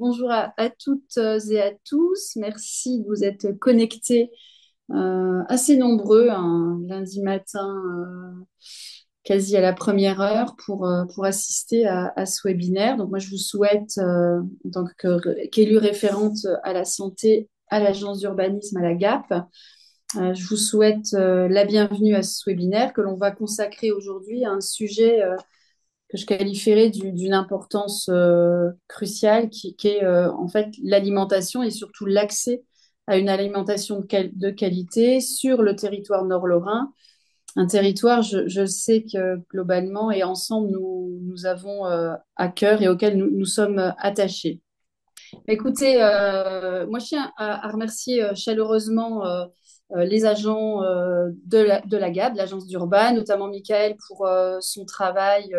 bonjour à toutes et à tous. Merci de vous être connectés assez nombreux un lundi matin, quasi à la première heure, pour assister à ce webinaire. Donc moi, je vous souhaite, en tant qu'élue référente à la santé à l'agence d'urbanisme à la GAP, je vous souhaite la bienvenue à ce webinaire que l'on va consacrer aujourd'hui à un sujet que je qualifierais d'une importance cruciale qui est en fait l'alimentation et surtout l'accès à une alimentation de qualité sur le territoire nord-lorrain. Un territoire, je sais que globalement et ensemble, nous avons à cœur et auquel nous sommes attachés. Écoutez, moi je tiens à remercier chaleureusement les agents de la GAB, l'agence d'Urban, notamment Michael pour son travail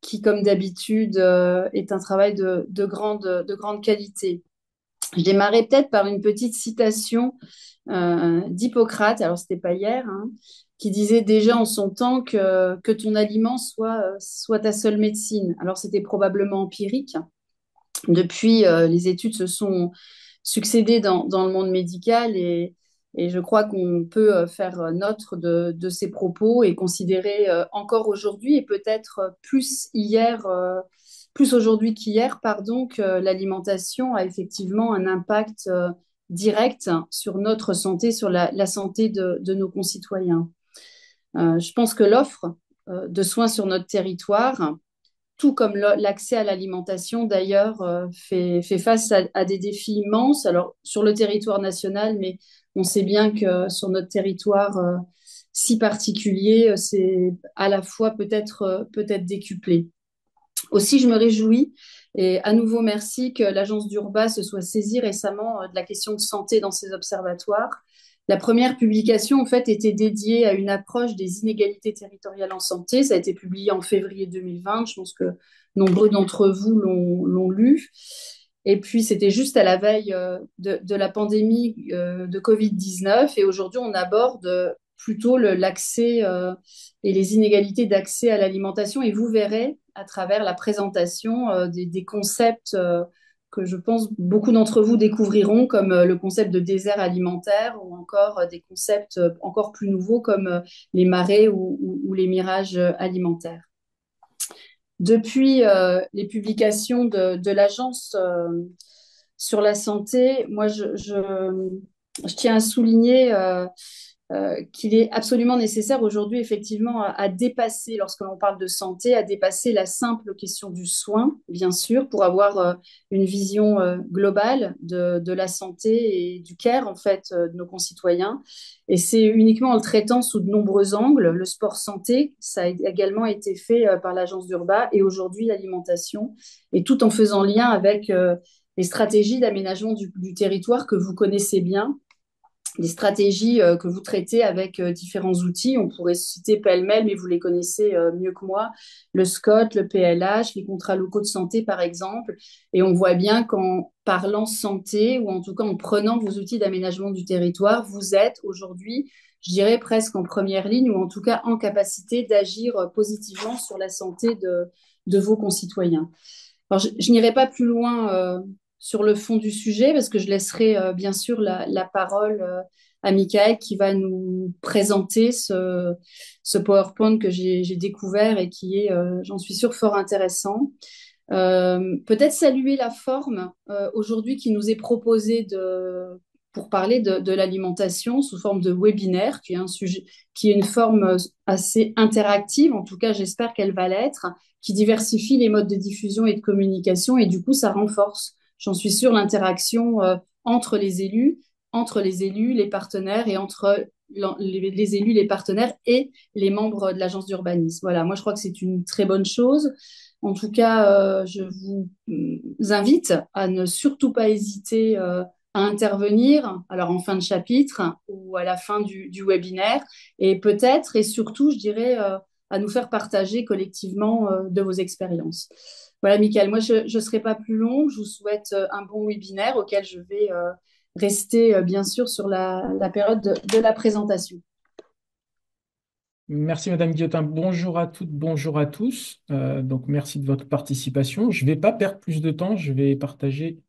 qui, comme d'habitude, est un travail de grande qualité. Je démarrais peut-être par une petite citation d'Hippocrate, alors c'était pas hier, hein, qui disait déjà en son temps que ton aliment soit ta seule médecine. Alors c'était probablement empirique. Depuis, les études se sont succédées dans le monde médical et je crois qu'on peut faire note de ces propos et considérer encore aujourd'hui et peut-être plus aujourd'hui qu'hier, pardon, que l'alimentation a effectivement un impact direct sur notre santé, sur la santé de nos concitoyens. Je pense que l'offre de soins sur notre territoire, tout comme l'accès à l'alimentation d'ailleurs, fait face à des défis immenses. Alors, sur le territoire national, mais on sait bien que sur notre territoire si particulier, c'est à la fois peut-être décuplé. Aussi, je me réjouis et à nouveau merci que l'agence d'Urba se soit saisie récemment de la question de santé dans ses observatoires. La première publication, en fait, était dédiée à une approche des inégalités territoriales en santé. Ça a été publié en février 2020. Je pense que nombreux d'entre vous l'ont lu. Et puis, c'était juste à la veille de la pandémie de Covid-19. Et aujourd'hui, on aborde plutôt l'accès et les inégalités d'accès à l'alimentation. Et vous verrez à travers la présentation des concepts que je pense beaucoup d'entre vous découvriront, comme le concept de désert alimentaire ou encore des concepts encore plus nouveaux comme les marées ou les mirages alimentaires. Depuis les publications de l'Agence sur la santé, moi, je tiens à souligner qu'il est absolument nécessaire aujourd'hui, effectivement, à dépasser, lorsque l'on parle de santé, à dépasser la simple question du soin, bien sûr, pour avoir une vision globale de la santé et du care, en fait, de nos concitoyens. Et c'est uniquement en le traitant sous de nombreux angles. Le sport santé, ça a également été fait par l'agence d'Urba et aujourd'hui l'alimentation, et tout en faisant lien avec les stratégies d'aménagement du territoire que vous connaissez bien, des stratégies que vous traitez avec différents outils. On pourrait citer pêle-mêle, mais vous les connaissez mieux que moi. Le SCOT, le PLH, les contrats locaux de santé, par exemple. Et on voit bien qu'en parlant santé, ou en tout cas en prenant vos outils d'aménagement du territoire, vous êtes aujourd'hui, je dirais, presque en première ligne, ou en tout cas en capacité d'agir positivement sur la santé de vos concitoyens. Alors, je n'irai pas plus loin sur le fond du sujet parce que je laisserai bien sûr la parole à Michael qui va nous présenter ce PowerPoint que j'ai découvert et qui est, j'en suis sûre, fort intéressant. Peut-être saluer la forme aujourd'hui qui nous est proposée pour parler de l'alimentation sous forme de webinaire, qui est un sujet, qui est une forme assez interactive, en tout cas j'espère qu'elle va l'être, qui diversifie les modes de diffusion et de communication et du coup ça renforce, j'en suis sûre, l'interaction entre les élus, les partenaires et entre les élus, les partenaires et les membres de l'agence d'urbanisme. Voilà, moi je crois que c'est une très bonne chose. En tout cas, je vous invite à ne surtout pas hésiter à intervenir, alors en fin de chapitre ou à la fin du webinaire, et peut-être et surtout, je dirais, à nous faire partager collectivement de vos expériences. Voilà, Michael, moi je ne serai pas plus longue. Je vous souhaite un bon webinaire auquel je vais rester bien sûr sur la période de la présentation. Merci Madame Guillotin. Bonjour à toutes, bonjour à tous. Donc merci de votre participation. Je ne vais pas perdre plus de temps. Je vais partager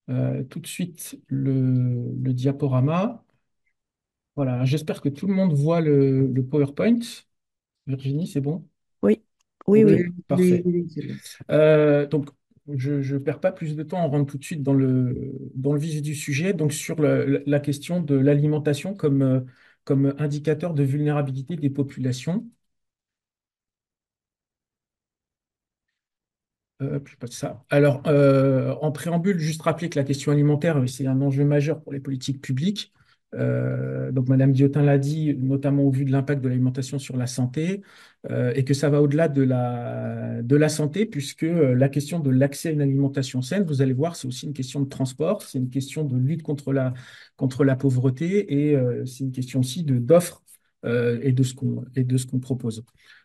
tout de suite le diaporama. Voilà, j'espère que tout le monde voit le PowerPoint. Virginie, c'est bon? Oui, oui, Oui, oui. Oui, parfait. oui, c'est bon. Donc, je ne perds pas plus de temps, on rentre tout de suite dans le vif du sujet, donc sur la question de l'alimentation comme indicateur de vulnérabilité des populations. Puis pas de ça. Alors, en préambule, juste rappeler que la question alimentaire, c'est un enjeu majeur pour les politiques publiques. Donc, Madame Guillotin l'a dit, notamment au vu de l'impact de l'alimentation sur la santé, et que ça va au-delà de la santé, puisque la question de l'accès à une alimentation saine, vous allez voir, c'est aussi une question de transport, c'est une question de lutte contre la pauvreté, et c'est une question aussi d'offres et de ce qu'on propose.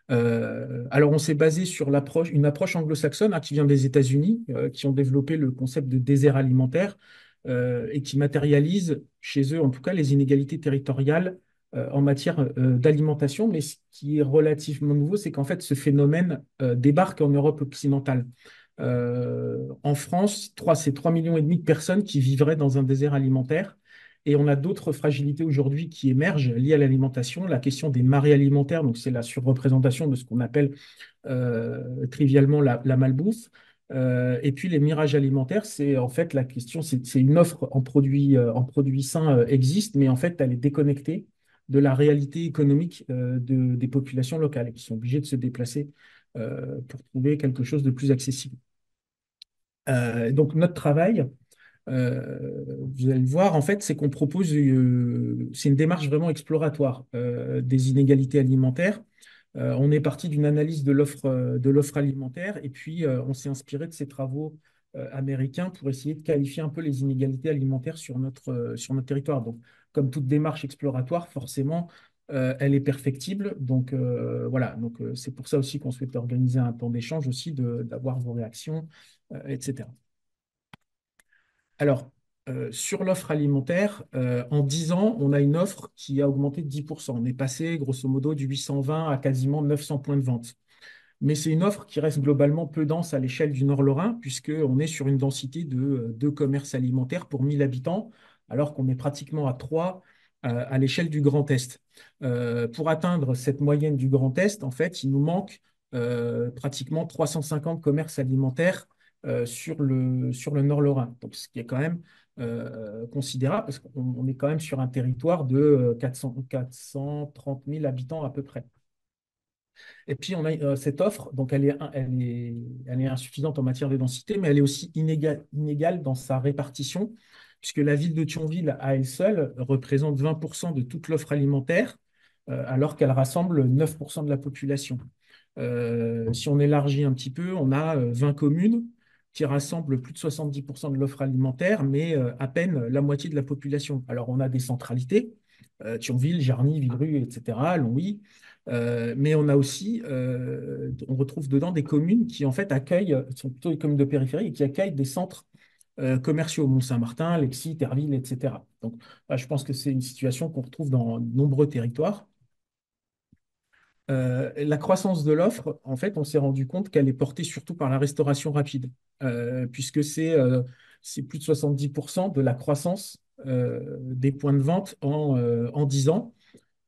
Alors, on s'est basé sur une approche anglo-saxonne qui vient des États-Unis, qui ont développé le concept de désert alimentaire et qui matérialise chez eux, en tout cas, les inégalités territoriales en matière d'alimentation. Mais ce qui est relativement nouveau, c'est qu'en fait, ce phénomène débarque en Europe occidentale. En France, c'est 3,5 millions de personnes qui vivraient dans un désert alimentaire. Et on a d'autres fragilités aujourd'hui qui émergent liées à l'alimentation. La question des marées alimentaires, donc c'est la surreprésentation de ce qu'on appelle trivialement la malbouffe. Et puis les mirages alimentaires, c'est en fait la question, c'est une offre en produits sains existe, mais en fait elle est déconnectée de la réalité économique des populations locales et qui sont obligées de se déplacer pour trouver quelque chose de plus accessible. Donc notre travail, vous allez le voir, en fait, c'est qu'on propose, c'est une démarche vraiment exploratoire des inégalités alimentaires. On est parti d'une analyse de l'offre alimentaire et puis on s'est inspiré de ces travaux américains pour essayer de qualifier un peu les inégalités alimentaires sur notre territoire. Donc, comme toute démarche exploratoire, forcément, elle est perfectible. Donc, voilà. Donc, c'est pour ça aussi qu'on souhaite organiser un temps d'échange aussi, d'avoir vos réactions, etc. Alors, sur l'offre alimentaire, en 10 ans, on a une offre qui a augmenté de 10%. On est passé, grosso modo, du 820 à quasiment 900 points de vente. Mais c'est une offre qui reste globalement peu dense à l'échelle du Nord-Lorrain, puisqu'on est sur une densité de 2 commerces alimentaires pour 1000 habitants, alors qu'on est pratiquement à 3 à l'échelle du Grand Est. Pour atteindre cette moyenne du Grand Est, en fait, il nous manque pratiquement 350 commerces alimentaires sur le Nord-Lorrain. Donc, ce qui est quand même considérable, parce qu'on est quand même sur un territoire de 430 000 habitants à peu près. Et puis, on a cette offre, donc elle est insuffisante en matière de densité, mais elle est aussi inégale dans sa répartition, puisque la ville de Thionville, à elle seule, représente 20% de toute l'offre alimentaire, alors qu'elle rassemble 9% de la population. Si on élargit un petit peu, on a 20 communes qui rassemblent plus de 70% de l'offre alimentaire, mais à peine la moitié de la population. Alors, on a des centralités, Thionville, Jarny, Villerue, etc., Longwy. Mais on a aussi, on retrouve dedans des communes qui en fait accueillent, sont plutôt des communes de périphérie et qui accueillent des centres commerciaux, Mont-Saint-Martin, Lexy, Terville, etc. Donc, je pense que c'est une situation qu'on retrouve dans de nombreux territoires. La croissance de l'offre, en fait, on s'est rendu compte qu'elle est portée surtout par la restauration rapide, puisque c'est plus de 70% de la croissance des points de vente en 10 ans.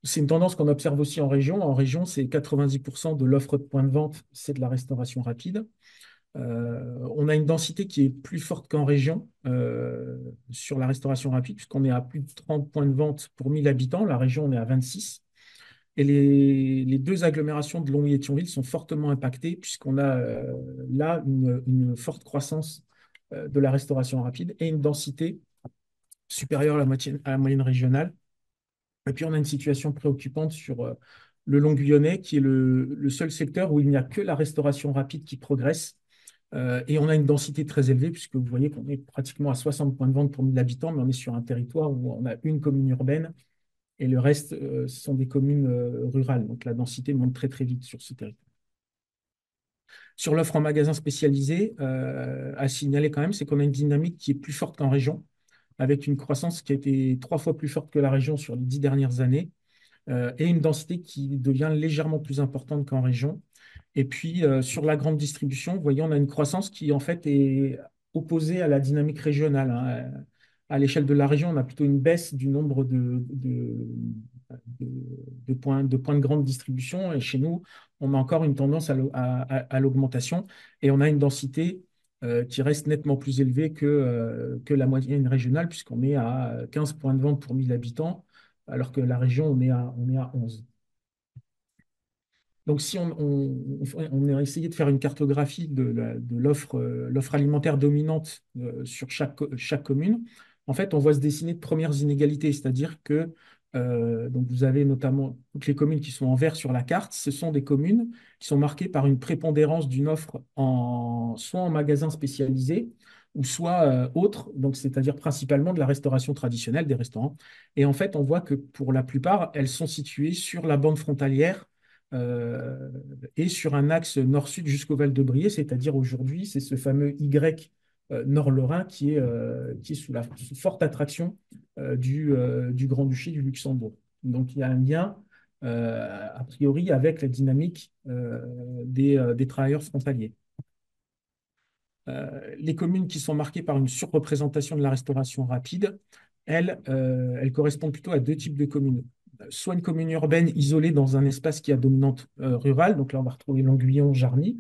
C'est une tendance qu'on observe aussi en région. En région, c'est 90% de l'offre de points de vente, c'est de la restauration rapide. On a une densité qui est plus forte qu'en région sur la restauration rapide, puisqu'on est à plus de 30 points de vente pour 1000 habitants. La région, on est à 26. Et les deux agglomérations de Longwy et Thionville sont fortement impactées, puisqu'on a là une forte croissance de la restauration rapide et une densité supérieure à la moyenne régionale. Et puis, on a une situation préoccupante sur le long Guyonnais, qui est le seul secteur où il n'y a que la restauration rapide qui progresse. Et on a une densité très élevée, puisque vous voyez qu'on est pratiquement à 60 points de vente pour 1000 habitants, mais on est sur un territoire où on a une commune urbaine et le reste, ce sont des communes rurales. Donc, la densité monte très, très vite sur ce territoire. Sur l'offre en magasin spécialisé, à signaler quand même, c'est qu'on a une dynamique qui est plus forte qu'en région, avec une croissance qui a été 3 fois plus forte que la région sur les 10 dernières années. et une densité qui devient légèrement plus importante qu'en région. Et puis, sur la grande distribution, vous voyez, on a une croissance qui, en fait, est opposée à la dynamique régionale, hein. À l'échelle de la région, on a plutôt une baisse du nombre de, de points de grande distribution. Et chez nous, on a encore une tendance à l'augmentation. Et on a une densité qui reste nettement plus élevée que la moyenne régionale, puisqu'on est à 15 points de vente pour 1000 habitants, alors que la région, on est à 11. Donc, si on a essayé de faire une cartographie de l'offre alimentaire dominante sur chaque commune, en fait, on voit se dessiner de premières inégalités, c'est-à-dire que donc vous avez notamment toutes les communes qui sont en vert sur la carte, ce sont des communes qui sont marquées par une prépondérance d'une offre soit en magasin spécialisé ou soit autre, donc c'est-à-dire principalement de la restauration traditionnelle, des restaurants. Et en fait, on voit que pour la plupart, elles sont situées sur la bande frontalière euh, et sur un axe nord-sud jusqu'au Val-de-Briey, c'est-à-dire aujourd'hui, c'est ce fameux Y nord-lorrain qui est sous forte attraction du Grand-Duché du Luxembourg. Donc il y a un lien, a priori, avec la dynamique des travailleurs frontaliers. Les communes qui sont marquées par une surreprésentation de la restauration rapide, elles correspondent plutôt à deux types de communes. Soit une commune urbaine isolée dans un espace qui a dominante rurale, donc là on va retrouver l'Anguillon, Jarny,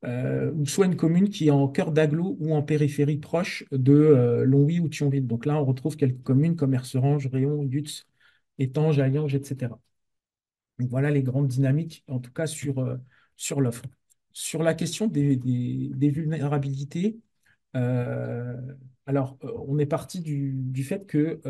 ou soit une commune qui est en cœur d'agglo ou en périphérie proche de Longwy ou Thionville. Donc là on retrouve quelques communes comme Erserange, Réon, Yutz, Étanges, Hayange, etc. Donc voilà les grandes dynamiques, en tout cas sur l'offre. Sur la question des vulnérabilités, euh, on est parti du fait que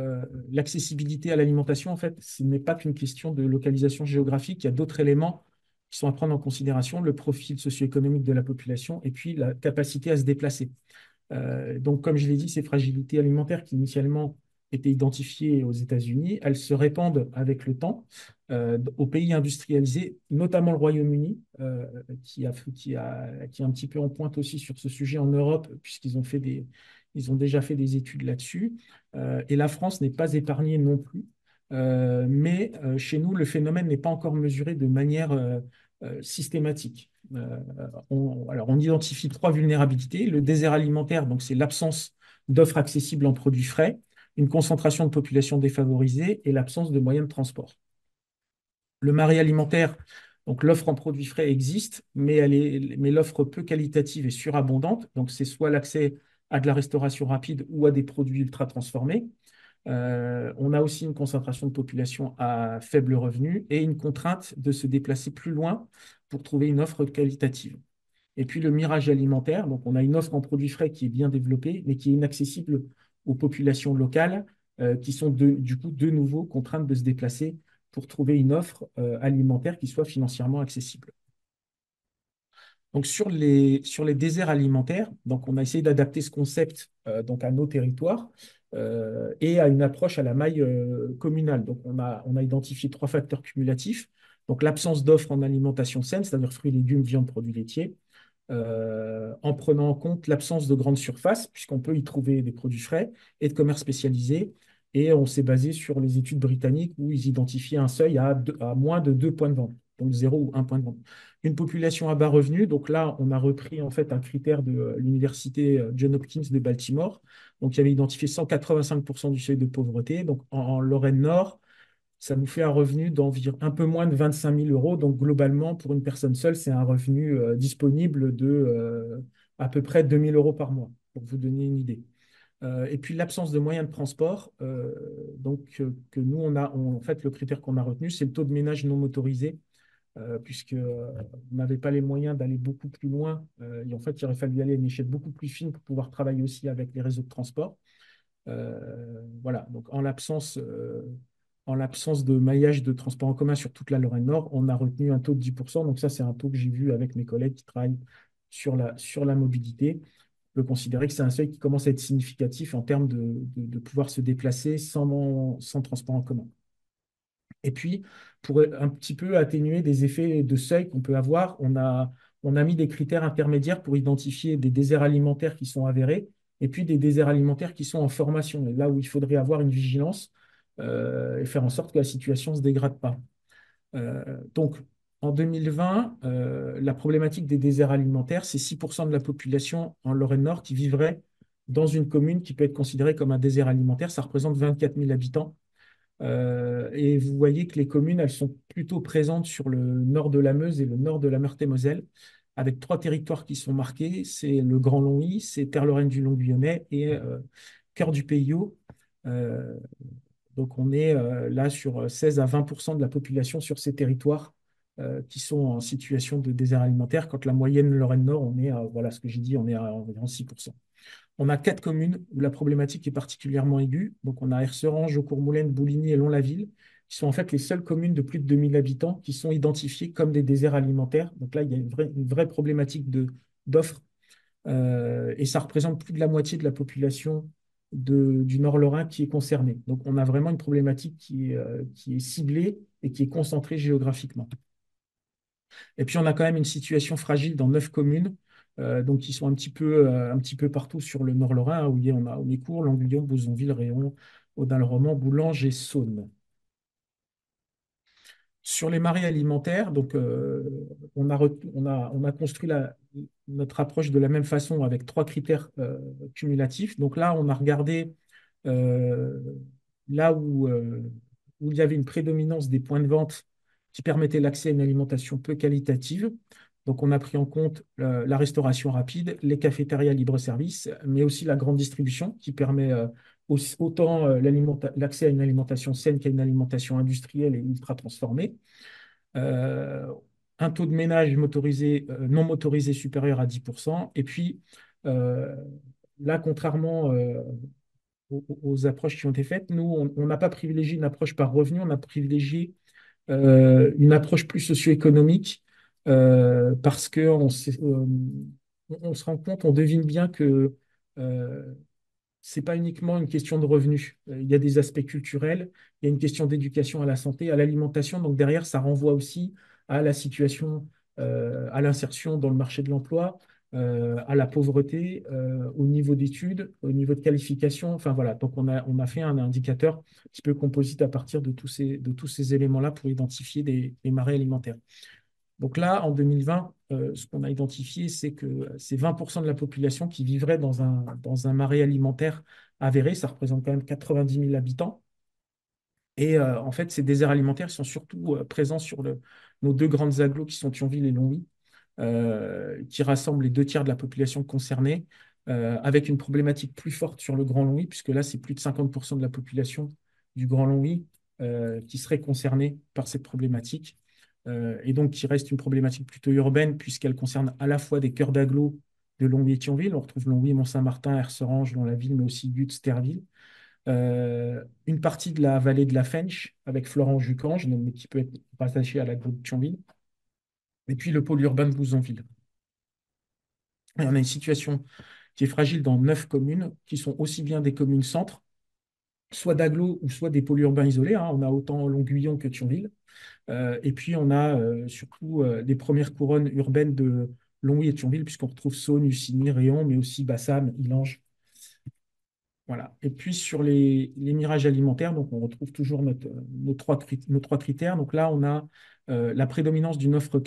l'accessibilité à l'alimentation, en fait, ce n'est pas qu'une question de localisation géographique. Il y a d'autres éléments qui sont à prendre en considération, le profil socio-économique de la population et puis la capacité à se déplacer. Donc, comme je l'ai dit, ces fragilités alimentaires qui initialement étaient identifiées aux États-Unis, elles se répandent avec le temps aux pays industrialisés, notamment le Royaume-Uni, qui est un petit peu en pointe aussi sur ce sujet en Europe, ils ont déjà fait des études là-dessus. Et la France n'est pas épargnée non plus. Mais chez nous, le phénomène n'est pas encore mesuré de manière systématique. On identifie trois vulnérabilités. Le désert alimentaire, donc c'est l'absence d'offres accessibles en produits frais, une concentration de population défavorisée et l'absence de moyens de transport. Le marais alimentaire, donc l'offre en produits frais existe, mais l'offre peu qualitative et surabondante. Donc c'est soit l'accès à de la restauration rapide ou à des produits ultra transformés. On a aussi une concentration de population à faible revenu et une contrainte de se déplacer plus loin pour trouver une offre qualitative. Et puis le mirage alimentaire, donc on a une offre en produits frais qui est bien développée, mais qui est inaccessible aux populations locales, qui sont du coup de nouveau contraintes de se déplacer pour trouver une offre alimentaire qui soit financièrement accessible. Donc sur les déserts alimentaires, donc on a essayé d'adapter ce concept donc à nos territoires et à une approche à la maille communale. Donc on a identifié trois facteurs cumulatifs. Donc l'absence d'offres en alimentation saine, c'est-à-dire fruits, légumes, viande, produits laitiers, en prenant en compte l'absence de grandes surfaces, puisqu'on peut y trouver des produits frais et de commerce spécialisé. Et on s'est basé sur les études britanniques où ils identifiaient un seuil à moins de 2 points de vente, donc 0 ou 1 point de vente. Une population à bas revenus, donc là, on a repris en fait un critère de l'université Johns Hopkins de Baltimore, donc il avait identifié 185% du seuil de pauvreté. Donc en Lorraine Nord, ça nous fait un revenu d'environ un peu moins de 25 000 euros. Donc, globalement, pour une personne seule, c'est un revenu disponible de à peu près 2 000 euros par mois, pour vous donner une idée. Et puis, l'absence de moyens de transport, que nous, en fait, le critère qu'on a retenu, c'est le taux de ménage non motorisé, puisque on n'avait pas les moyens d'aller beaucoup plus loin. Et en fait, il aurait fallu aller à une échelle beaucoup plus fine pour pouvoir travailler aussi avec les réseaux de transport. Voilà, donc en l'absence de maillage de transport en commun sur toute la Lorraine Nord, on a retenu un taux de 10%. Donc ça, c'est un taux que j'ai vu avec mes collègues qui travaillent sur la mobilité. On peut considérer que c'est un seuil qui commence à être significatif en termes de pouvoir se déplacer sans transport en commun. Et puis, pour un petit peu atténuer des effets de seuil qu'on peut avoir, on a mis des critères intermédiaires pour identifier des déserts alimentaires qui sont avérés et puis des déserts alimentaires qui sont en formation. Et là où il faudrait avoir une vigilance, et faire en sorte que la situation ne se dégrade pas. Donc, en 2020, la problématique des déserts alimentaires, c'est 6% de la population en Lorraine Nord qui vivrait dans une commune qui peut être considérée comme un désert alimentaire. Ça représente 24 000 habitants. Et vous voyez que les communes, elles sont plutôt présentes sur le nord de la Meuse et le nord de la Meurthe-et-Moselle, avec trois territoires qui sont marqués. C'est le Grand Longwy, c'est Terre-Lorraine du Long-Guyonnais et Cœur du Pays-Haut. Euh, donc on est là sur 16 à 20% de la population sur ces territoires qui sont en situation de désert alimentaire, quand la moyenne Lorraine-Nord, on est à, voilà ce que j'ai dit, on est à environ 6%. On a quatre communes où la problématique est particulièrement aiguë. Donc, on a Erserange, Eaucourt-Moulaine, Bouligny et Lons-la-Ville, qui sont en fait les seules communes de plus de 2000 habitants qui sont identifiées comme des déserts alimentaires. Donc là, il y a une vraie problématique d'offres. Et ça représente plus de la moitié de la population du Nord Lorrain qui est concernée. Donc, on a vraiment une problématique qui est ciblée et qui est concentrée géographiquement. Et puis, on a quand même une situation fragile dans 9 communes, donc qui sont un petit peu partout sur le Nord Lorrain, où on a Aulnécourt, Languillon, Bozonville, Réon, Audun-le-Roman, Boulanges et Saône. Sur les marais alimentaires, donc, on a construit notre approche de la même façon avec trois critères cumulatifs. Donc là, on a regardé euh, là où il y avait une prédominance des points de vente qui permettaient l'accès à une alimentation peu qualitative. Donc, on a pris en compte la restauration rapide, les cafétérias libre-service, mais aussi la grande distribution qui permet autant l'accès à une alimentation saine qu'à une alimentation industrielle et ultra transformée. Euh, un taux de ménage motorisé, non motorisé supérieur à 10%. Et puis, euh, là, contrairement aux approches qui ont été faites, nous, on n'a pas privilégié une approche par revenu, on a privilégié une approche plus socio-économique parce qu'on se rend compte, on devine bien que euh, c'est pas uniquement une question de revenus. Il y a des aspects culturels, il y a une question d'éducation à la santé, à l'alimentation. Donc derrière, ça renvoie aussi à la situation, à l'insertion dans le marché de l'emploi, à la pauvreté, au niveau d'études, au niveau de qualification. Enfin voilà, donc on a fait un indicateur un petit peu composite à partir de tous ces éléments-là pour identifier des marais alimentaires. Donc là, en 2020, ce qu'on a identifié, c'est que c'est 20% de la population qui vivrait dans un marais alimentaire avéré. Ça représente quand même 90 000 habitants. Et en fait, ces déserts alimentaires sont surtout présents sur nos deux grandes agglos qui sont Thionville et Longwy, qui rassemblent les deux tiers de la population concernée, avec une problématique plus forte sur le Grand Longwy, puisque là, c'est plus de 50% de la population du Grand Longwy qui serait concernée par cette problématique, et donc qui reste une problématique plutôt urbaine, puisqu'elle concerne à la fois des cœurs d'agglos de Longwy et Thionville. On retrouve Longwy, Mont-Saint-Martin, Erserange, Lons-la-Ville, mais aussi Lutz, Terville. Une partie de la vallée de la Fensch, avec Florent-Jucange, mais qui peut être rattaché à la de Thionville, et puis le pôle urbain de Bouzonville. Et on a une situation qui est fragile dans 9 communes, qui sont aussi bien des communes centres, soit d'agglos ou soit des pôles urbains isolés, hein. On a autant Longuyon que Thionville. Et puis on a surtout des premières couronnes urbaines de Longwy et Thionville, puisqu'on retrouve Saône, Ussigny, Réon, mais aussi Bassam, Illange. Voilà. Et puis sur les mirages alimentaires, donc on retrouve toujours nos trois critères. Donc là, on a la prédominance d'une offre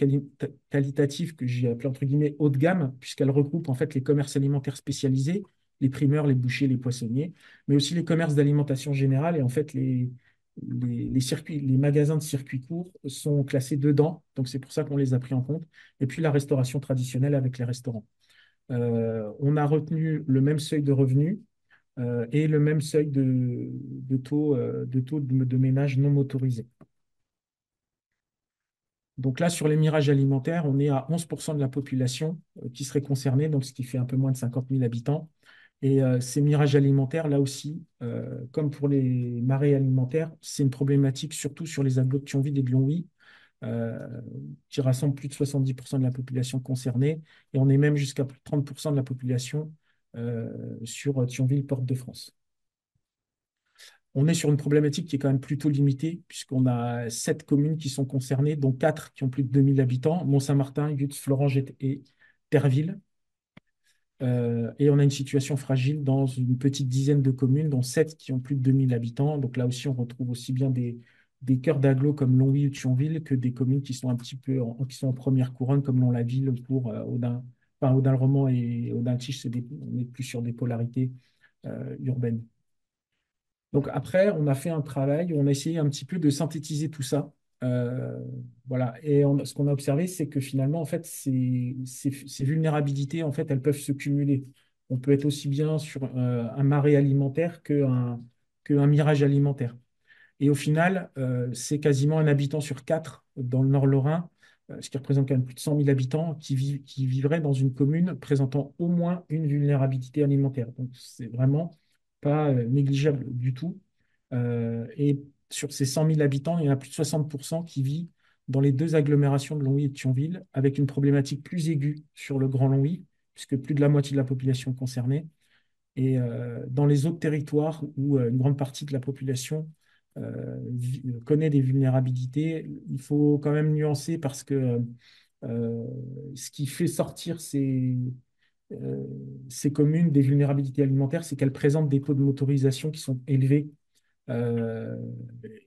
qualitative que j'ai appelée entre guillemets haut de gamme, puisqu'elle regroupe en fait les commerces alimentaires spécialisés, les primeurs, les bouchers, les poissonniers, mais aussi les commerces d'alimentation générale. Et en fait, les magasins de circuits courts sont classés dedans, donc c'est pour ça qu'on les a pris en compte. Et puis la restauration traditionnelle avec les restaurants. On a retenu le même seuil de revenus et le même seuil de taux de ménage non motorisé. Donc là, sur les mirages alimentaires, on est à 11% de la population qui serait concernée, donc ce qui fait un peu moins de 50 000 habitants. Et ces mirages alimentaires, là aussi, comme pour les marais alimentaires, c'est une problématique surtout sur les agglos de Thionville et de Longwy, euh, qui rassemblent plus de 70% de la population concernée. Et on est même jusqu'à plus de 30% de la population sur Thionville, Porte-de-France. On est sur une problématique qui est quand même plutôt limitée, puisqu'on a 7 communes qui sont concernées, dont 4 qui ont plus de 2000 habitants, Mont-Saint-Martin, Yutz, Florange et Terville. Et on a une situation fragile dans une petite dizaine de communes, dont 7 qui ont plus de 2000 habitants. Donc là aussi, on retrouve aussi bien des cœurs d'agglo comme Longwy ou Thionville que des communes qui sont un petit peu qui sont en première couronne, comme Lons-la-Ville pour Audin, enfin, Audin-le-Roman et Audin-Tiche, on est plus sur des polarités urbaines. Donc après, on a fait un travail où on a essayé un petit peu de synthétiser tout ça. Euh, voilà. Et ce qu'on a observé, c'est que finalement, en fait, ces vulnérabilités, en fait, elles peuvent se cumuler. On peut être aussi bien sur un marais alimentaire qu'un mirage alimentaire. Et au final, c'est quasiment un habitant sur quatre dans le Nord-Lorrain, ce qui représente quand même plus de 100 000 habitants, qui vivraient dans une commune présentant au moins une vulnérabilité alimentaire. Donc, c'est vraiment pas négligeable du tout. Et sur ces 100 000 habitants, il y en a plus de 60% qui vivent dans les deux agglomérations de Longwy et de Thionville, avec une problématique plus aiguë sur le Grand Longwy, puisque plus de la moitié de la population est concernée. Et dans les autres territoires où une grande partie de la population connaît des vulnérabilités, il faut quand même nuancer parce que euh, ce qui fait sortir euh, ces communes des vulnérabilités alimentaires, c'est qu'elles présentent des taux de motorisation qui sont élevés euh,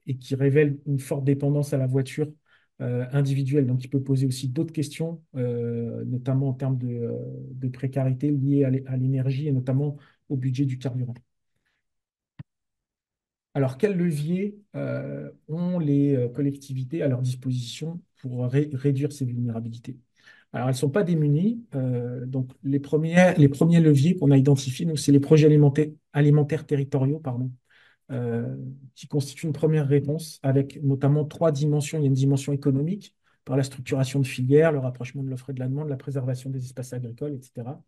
et qui révèlent une forte dépendance à la voiture individuelle. Donc, il peut poser aussi d'autres questions, notamment en termes de précarité liée à l'énergie et notamment au budget du carburant. Alors, quels leviers ont les collectivités à leur disposition pour réduire ces vulnérabilités? Alors, elles ne sont pas démunies. Donc, les premiers leviers qu'on a identifiés, nous, c'est les projets alimentaires territoriaux, pardon, euh, qui constituent une première réponse avec notamment trois dimensions. Il y a une dimension économique par la structuration de filières, le rapprochement de l'offre et de la demande, la préservation des espaces agricoles, etc.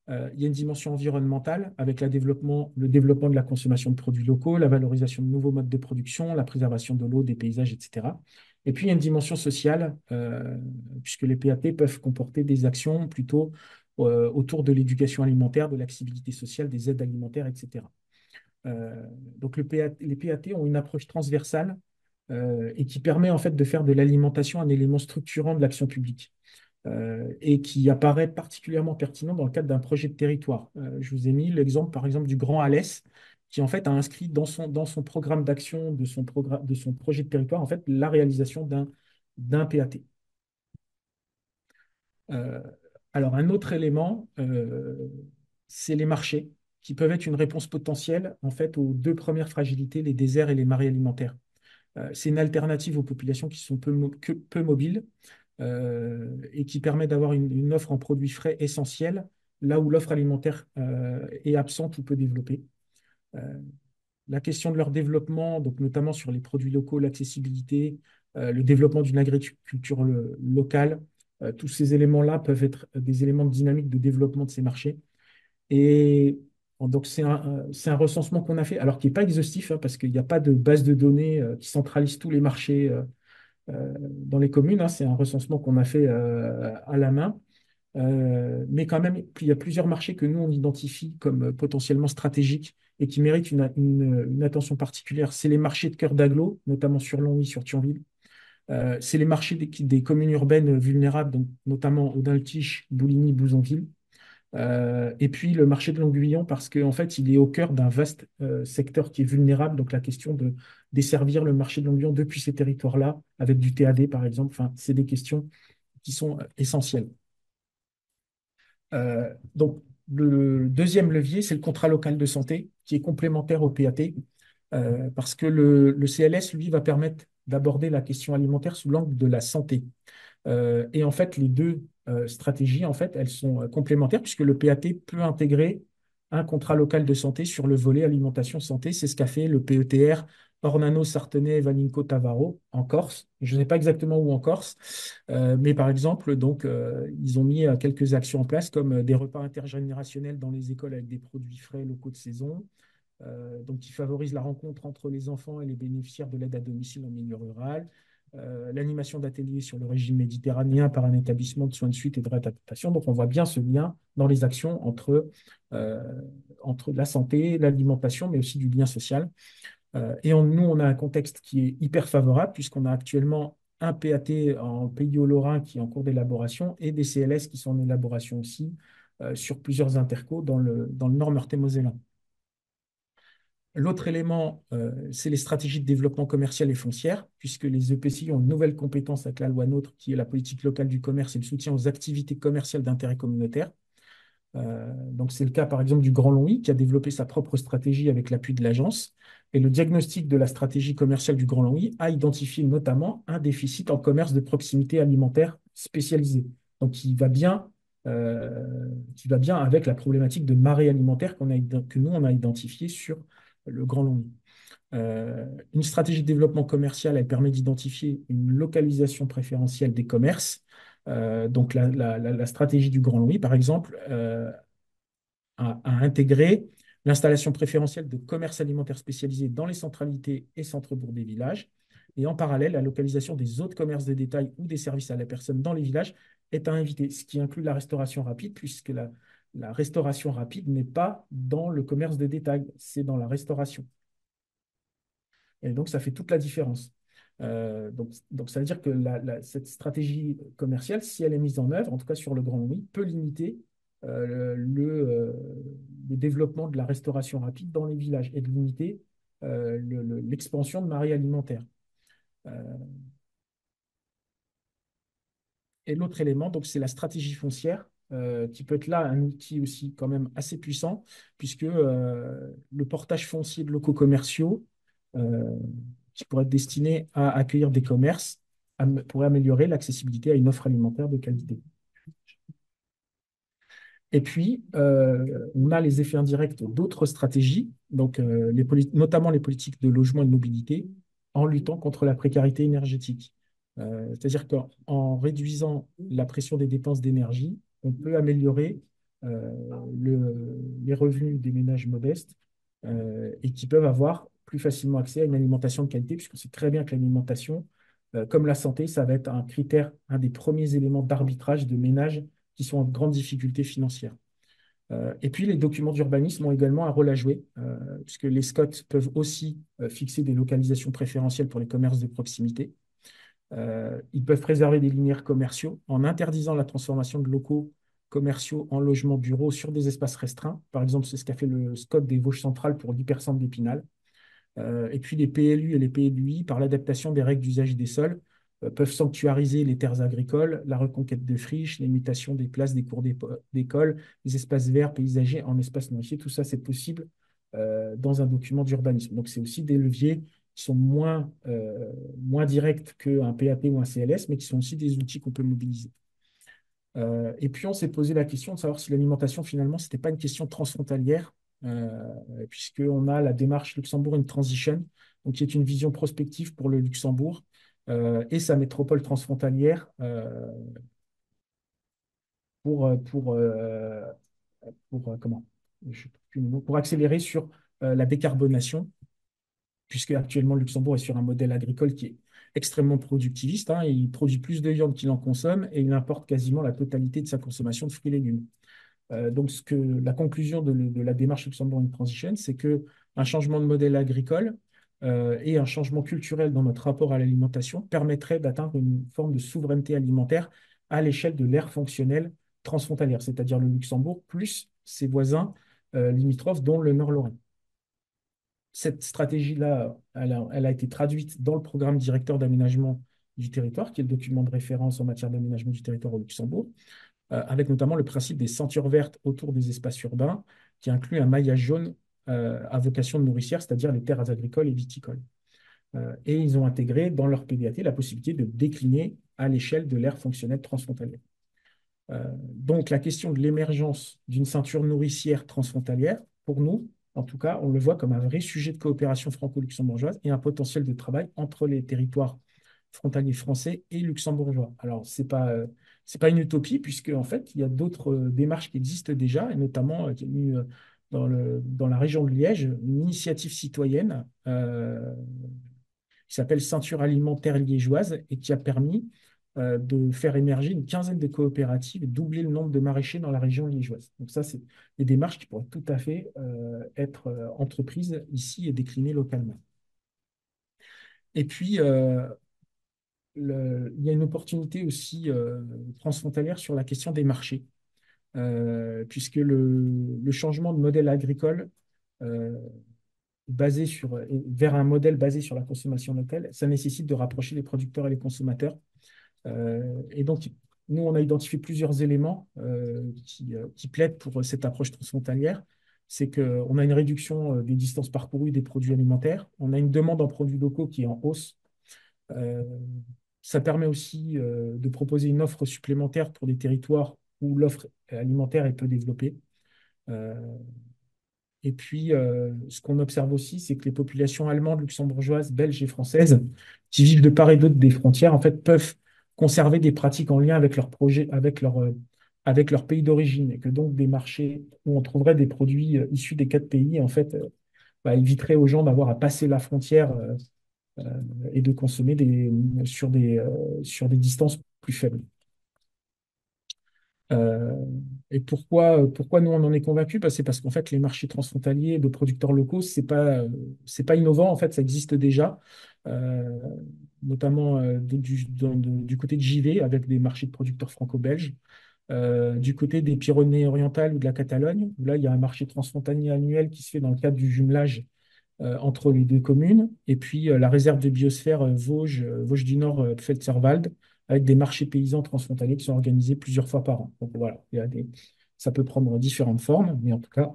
Il y a une dimension environnementale avec le développement de la consommation de produits locaux, la valorisation de nouveaux modes de production, la préservation de l'eau, des paysages, etc. Et puis, il y a une dimension sociale, puisque les PAT peuvent comporter des actions plutôt autour de l'éducation alimentaire, de l'accessibilité sociale, des aides alimentaires, etc. Euh, donc, les PAT ont une approche transversale et qui permet en fait de faire de l'alimentation un élément structurant de l'action publique et qui apparaît particulièrement pertinent dans le cadre d'un projet de territoire. Je vous ai mis l'exemple, par exemple, du Grand Alès, qui en fait a inscrit dans son programme d'action de son projet de territoire en fait la réalisation d'un PAT. Euh, alors, un autre élément, c'est les marchés, qui peuvent être une réponse potentielle en fait aux deux premières fragilités, les déserts et les marais alimentaires. C'est une alternative aux populations qui sont peu mobiles et qui permet d'avoir une offre en produits frais essentiels, là où l'offre alimentaire est absente ou peu développée. Euh, la question de leur développement, donc notamment sur les produits locaux, l'accessibilité, le développement d'une agriculture locale, tous ces éléments-là peuvent être des éléments de dynamique de développement de ces marchés. Et donc, c'est un recensement qu'on a fait, alors qui n'est pas exhaustif, hein, parce qu'il n'y a pas de base de données qui centralise tous les marchés dans les communes, hein. C'est un recensement qu'on a fait à la main. Mais quand même, il y a plusieurs marchés que nous, on identifie comme potentiellement stratégiques et qui méritent une attention particulière. C'est les marchés de cœur d'agglo, notamment sur Longwy, sur Thionville. C'est les marchés des communes urbaines vulnérables, donc notamment Audin-le-Tiche, Bouligny, Bouzonville. Et puis le marché de l'Aiguillon, parce qu'en fait, il est au cœur d'un vaste secteur qui est vulnérable. Donc la question de desservir le marché de l'Aiguillon depuis ces territoires-là, avec du TAD par exemple, enfin, c'est des questions qui sont essentielles. Donc le deuxième levier, c'est le contrat local de santé, qui est complémentaire au PAT, parce que le CLS, lui, va permettre d'aborder la question alimentaire sous l'angle de la santé. Et en fait, les deux stratégies, en fait, elles sont complémentaires puisque le PAT peut intégrer un contrat local de santé sur le volet alimentation santé. C'est ce qu'a fait le PETR Ornano Sartenay Vaninco Tavaro en Corse. Je ne sais pas exactement où en Corse, mais par exemple, donc, ils ont mis quelques actions en place comme des repas intergénérationnels dans les écoles avec des produits frais locaux de saison, donc qui favorisent la rencontre entre les enfants et les bénéficiaires de l'aide à domicile en milieu rural, l'animation d'ateliers sur le régime méditerranéen par un établissement de soins de suite et de réadaptation. Donc, on voit bien ce lien dans les actions euh, entre la santé, l'alimentation, mais aussi du lien social. Nous, on a un contexte qui est hyper favorable puisqu'on a actuellement un PAT en Pays au Lorrain qui est en cours d'élaboration et des CLS qui sont en élaboration aussi sur plusieurs intercos dans le Nord meurthe-et-mosellan. L'autre élément, c'est les stratégies de développement commercial et foncière, puisque les EPCI ont une nouvelle compétence avec la loi NOTRe, qui est la politique locale du commerce et le soutien aux activités commerciales d'intérêt communautaire. Donc, c'est le cas, par exemple, du Grand Longwy, qui a développé sa propre stratégie avec l'appui de l'agence. Et le diagnostic de la stratégie commerciale du Grand Longwy a identifié notamment un déficit en commerce de proximité alimentaire spécialisé. Donc, qui va bien avec la problématique de marée alimentaire que nous, on a identifiée sur le Grand Longwy. Une stratégie de développement commercial, elle permet d'identifier une localisation préférentielle des commerces. Donc, la stratégie du Grand Louis, par exemple, a intégré l'installation préférentielle de commerces alimentaires spécialisés dans les centralités et centres-bourgs des villages. Et en parallèle, la localisation des autres commerces de détail ou des services à la personne dans les villages est à inviter, ce qui inclut la restauration rapide, puisque la restauration rapide n'est pas dans le commerce de détail, c'est dans la restauration. Et donc, ça fait toute la différence. Donc, ça veut dire que cette stratégie commerciale, si elle est mise en œuvre, en tout cas sur le Grand Louis, peut limiter le développement de la restauration rapide dans les villages et de limiter l'expansion de marées alimentaires. Euh, et l'autre élément, donc, c'est la stratégie foncière, qui peut être là un outil aussi quand même assez puissant, puisque le portage foncier de locaux commerciaux, euh, qui pourrait être destiné à accueillir des commerces, pourrait améliorer l'accessibilité à une offre alimentaire de qualité. Et puis, on a les effets indirects d'autres stratégies, donc notamment les politiques de logement et de mobilité, en luttant contre la précarité énergétique. C'est-à-dire qu'en réduisant la pression des dépenses d'énergie, on peut améliorer euh, les revenus des ménages modestes et qui peuvent avoir plus facilement accès à une alimentation de qualité, puisqu'on sait très bien que l'alimentation, comme la santé, ça va être un critère, un des premiers éléments d'arbitrage de ménages qui sont en grande difficulté financière. Et puis, les documents d'urbanisme ont également un rôle à jouer, puisque les SCOT peuvent aussi fixer des localisations préférentielles pour les commerces de proximité. Ils peuvent préserver des linéaires commerciaux en interdisant la transformation de locaux commerciaux en logements bureaux sur des espaces restreints. Par exemple, c'est ce qu'a fait le SCOT des Vosges centrales pour l'hypercentre d'Épinal. Et puis les PLU et les PLUI, par l'adaptation des règles d'usage des sols, peuvent sanctuariser les terres agricoles, la reconquête de friches, les mutations des places des cours d'école, les espaces verts paysagers en espaces nourriciers. Tout ça, c'est possible dans un document d'urbanisme. Donc, c'est aussi des leviers qui sont moins directs qu'un PAP ou un CLS, mais qui sont aussi des outils qu'on peut mobiliser. Et puis, on s'est posé la question de savoir si l'alimentation, finalement, ce n'était pas une question transfrontalière, puisqu'on a la démarche Luxembourg in Transition, donc, qui est une vision prospective pour le Luxembourg et sa métropole transfrontalière pour, euh, pour, euh, comment? Pour accélérer sur la décarbonation, puisque actuellement le Luxembourg est sur un modèle agricole qui est extrêmement productiviste, hein. Il produit plus de viande qu'il en consomme et il importe quasiment la totalité de sa consommation de fruits et légumes. Donc, la conclusion de la démarche Luxembourg in Transition, c'est que un changement de modèle agricole et un changement culturel dans notre rapport à l'alimentation permettrait d'atteindre une forme de souveraineté alimentaire à l'échelle de l'ère fonctionnelle transfrontalière, c'est-à-dire le Luxembourg plus ses voisins limitrophes, dont le Nord-Lorrain. Cette stratégie-là, elle a été traduite dans le programme directeur d'aménagement du territoire, qui est le document de référence en matière d'aménagement du territoire au Luxembourg, avec notamment le principe des ceintures vertes autour des espaces urbains, qui inclut un maillage jaune à vocation de nourricière, c'est-à-dire les terres agricoles et viticoles. Et ils ont intégré dans leur PDAT la possibilité de décliner à l'échelle de l'ère fonctionnelle transfrontalière. Donc, la question de l'émergence d'une ceinture nourricière transfrontalière, pour nous, en tout cas, on le voit comme un vrai sujet de coopération franco-luxembourgeoise et un potentiel de travail entre les territoires frontaliers français et luxembourgeois. Alors, c'est pas une utopie, puisque en fait, il y a d'autres démarches qui existent déjà, et notamment qu'il y a eu dans la région de Liège une initiative citoyenne qui s'appelle Ceinture alimentaire liégeoise et qui a permis de faire émerger une quinzaine de coopératives et doubler le nombre de maraîchers dans la région liégeoise. Donc ça, c'est des démarches qui pourraient tout à fait être entreprises ici et déclinées localement. Et puis, il y a une opportunité aussi transfrontalière sur la question des marchés. puisque le changement de modèle agricole euh, vers un modèle basé sur la consommation locale, ça nécessite de rapprocher les producteurs et les consommateurs. Et donc, nous, on a identifié plusieurs éléments qui plaident pour cette approche transfrontalière. C'est qu'on a une réduction des distances parcourues des produits alimentaires. On a une demande en produits locaux qui est en hausse. Euh, Ça permet aussi de proposer une offre supplémentaire pour des territoires où l'offre alimentaire est peu développée. Euh, et puis, ce qu'on observe aussi, c'est que les populations allemandes, luxembourgeoises, belges et françaises, qui vivent de part et d'autre des frontières, en fait, peuvent conserver des pratiques en lien avec leur projet, avec leur pays d'origine, et que donc des marchés où on trouverait des produits issus des quatre pays, en fait, éviterait aux gens d'avoir à passer la frontière euh, et de consommer sur des distances plus faibles. Euh, et pourquoi nous on en est convaincus? C'est parce qu'en fait les marchés transfrontaliers de producteurs locaux, c'est pas innovant, en fait ça existe déjà, euh, notamment du côté de JV avec des marchés de producteurs franco-belges, du côté des Pyrénées-Orientales ou de la Catalogne, où là il y a un marché transfrontalier annuel qui se fait dans le cadre du jumelage entre les deux communes, et puis la réserve de biosphère Vosges du Nord, Pfälzerwald, avec des marchés paysans transfrontaliers qui sont organisés plusieurs fois par an. Donc voilà, ça peut prendre différentes formes, mais en tout cas,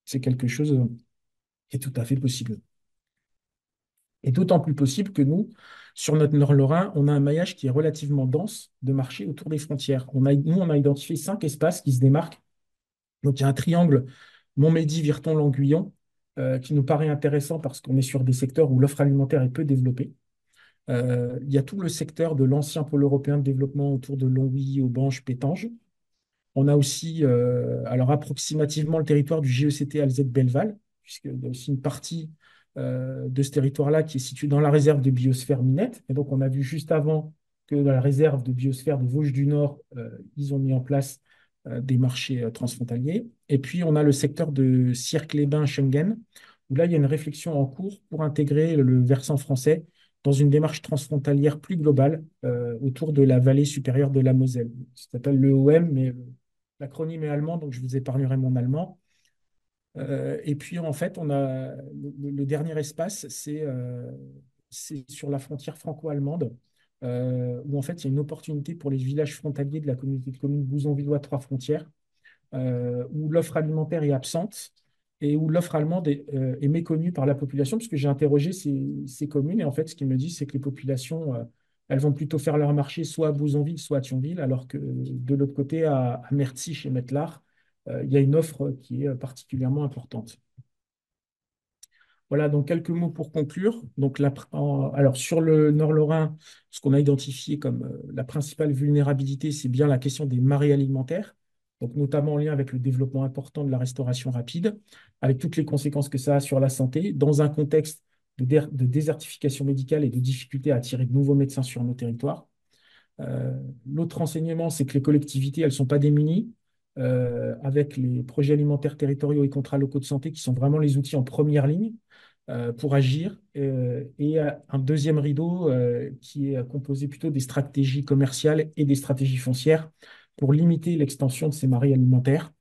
c'est quelque chose qui est tout à fait possible. Et d'autant plus possible que nous, sur notre Nord-Lorrain, on a un maillage qui est relativement dense de marchés autour des frontières. Nous, on a identifié 5 espaces qui se démarquent. Donc, il y a un triangle Montmédy, Virton, Languillon, qui nous paraît intéressant parce qu'on est sur des secteurs où l'offre alimentaire est peu développée. Il y a tout le secteur de l'ancien pôle européen de développement autour de Longwy, Aubange, Pétange. On a aussi, alors approximativement, le territoire du GECT Alzette-Belleval, puisqu'il y a aussi une partie de ce territoire-là qui est située dans la réserve de biosphère Minette. Et donc, on a vu juste avant que dans la réserve de biosphère de Vosges du Nord, ils ont mis en place des marchés transfrontaliers. Et puis, on a le secteur de Sierck-les-Bains-Schengen, où là, il y a une réflexion en cours pour intégrer le versant français dans une démarche transfrontalière plus globale autour de la vallée supérieure de la Moselle. Ça s'appelle l'EOM, mais l'acronyme est allemand, donc je vous épargnerai mon allemand. Et puis, en fait, on a le dernier espace, c'est sur la frontière franco-allemande, où en fait, il y a une opportunité pour les villages frontaliers de la communauté de communes Bouzonvillois-Trois-Frontières, où l'offre alimentaire est absente et où l'offre allemande est méconnue par la population, puisque j'ai interrogé ces communes, et en fait, ce qu'ils me disent, c'est que les populations, elles vont plutôt faire leur marché soit à Bouzonville, soit à Thionville, alors que de l'autre côté, à Merzig et Mettlar, il y a une offre qui est particulièrement importante. Voilà, donc quelques mots pour conclure. Donc, alors, sur le Nord-Lorrain, ce qu'on a identifié comme la principale vulnérabilité, c'est bien la question des marées alimentaires, donc notamment en lien avec le développement important de la restauration rapide, avec toutes les conséquences que ça a sur la santé, dans un contexte de désertification médicale et de difficulté à attirer de nouveaux médecins sur nos territoires. Euh, L'autre renseignement, c'est que les collectivités, elles ne sont pas démunies, avec les projets alimentaires territoriaux et contrats locaux de santé qui sont vraiment les outils en première ligne pour agir. Et un deuxième rideau qui est composé plutôt des stratégies commerciales et des stratégies foncières pour limiter l'extension de ces marées alimentaires.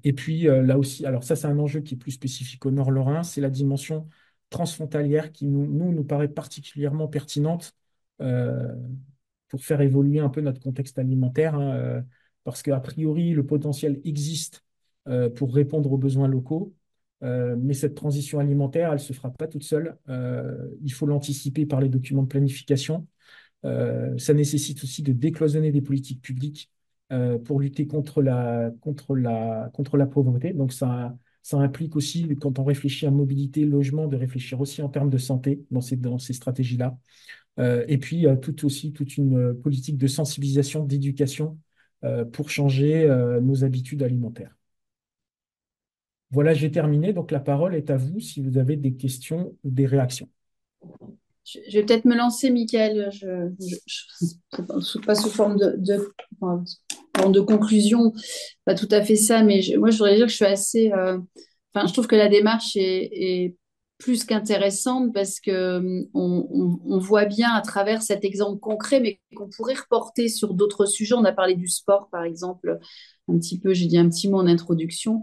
Et puis là aussi, alors ça c'est un enjeu qui est plus spécifique au Nord-Lorrain, c'est la dimension transfrontalière qui nous paraît particulièrement pertinente euh, pour faire évoluer un peu notre contexte alimentaire, hein, parce qu'a priori le potentiel existe pour répondre aux besoins locaux, mais cette transition alimentaire, elle ne se fera pas toute seule. Il faut l'anticiper par les documents de planification. Ça nécessite aussi de décloisonner des politiques publiques pour lutter contre la pauvreté. Donc, ça implique aussi, quand on réfléchit à mobilité, logement, de réfléchir aussi en termes de santé dans ces stratégies-là. Et puis, toute une politique de sensibilisation, d'éducation pour changer nos habitudes alimentaires. Voilà, j'ai terminé. Donc, la parole est à vous si vous avez des questions ou des réactions. Je vais peut-être me lancer, Michael, pas sous forme enfin, forme de conclusion, pas tout à fait ça, mais moi, je voudrais dire que je suis assez. Enfin, je trouve que la démarche est plus qu'intéressante parce que on voit bien à travers cet exemple concret, mais qu'on pourrait reporter sur d'autres sujets. On a parlé du sport, par exemple, un petit peu, j'ai dit un petit mot en introduction.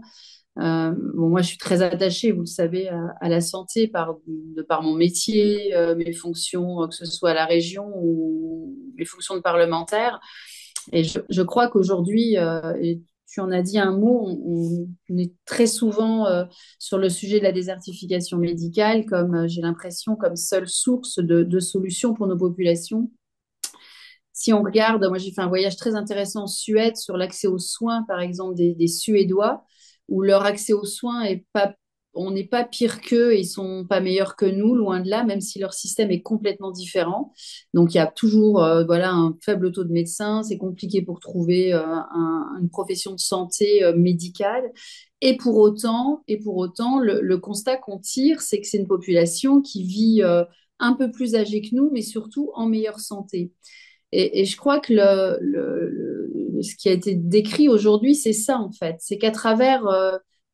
Bon, moi, je suis très attachée, vous le savez, à la santé de par mon métier, mes fonctions, que ce soit à la région ou mes fonctions de parlementaire. Et je crois qu'aujourd'hui, et tu en as dit un mot, on est très souvent sur le sujet de la désertification médicale, comme j'ai l'impression, comme seule source de solutions pour nos populations. Si on regarde, moi j'ai fait un voyage très intéressant en Suède sur l'accès aux soins, par exemple, des Suédois, où leur accès aux soins est pas, on n'est pas pire qu'eux, et ils sont pas meilleurs que nous, loin de là, même si leur système est complètement différent. Donc il y a toujours voilà, un faible taux de médecins, c'est compliqué pour trouver une profession de santé médicale. Et pour autant, le constat qu'on tire, c'est que c'est une population qui vit un peu plus âgée que nous, mais surtout en meilleure santé. Et je crois que ce qui a été décrit aujourd'hui, c'est ça en fait. C'est qu'à travers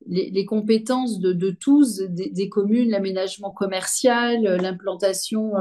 les compétences de tous, des communes, l'aménagement commercial, l'implantation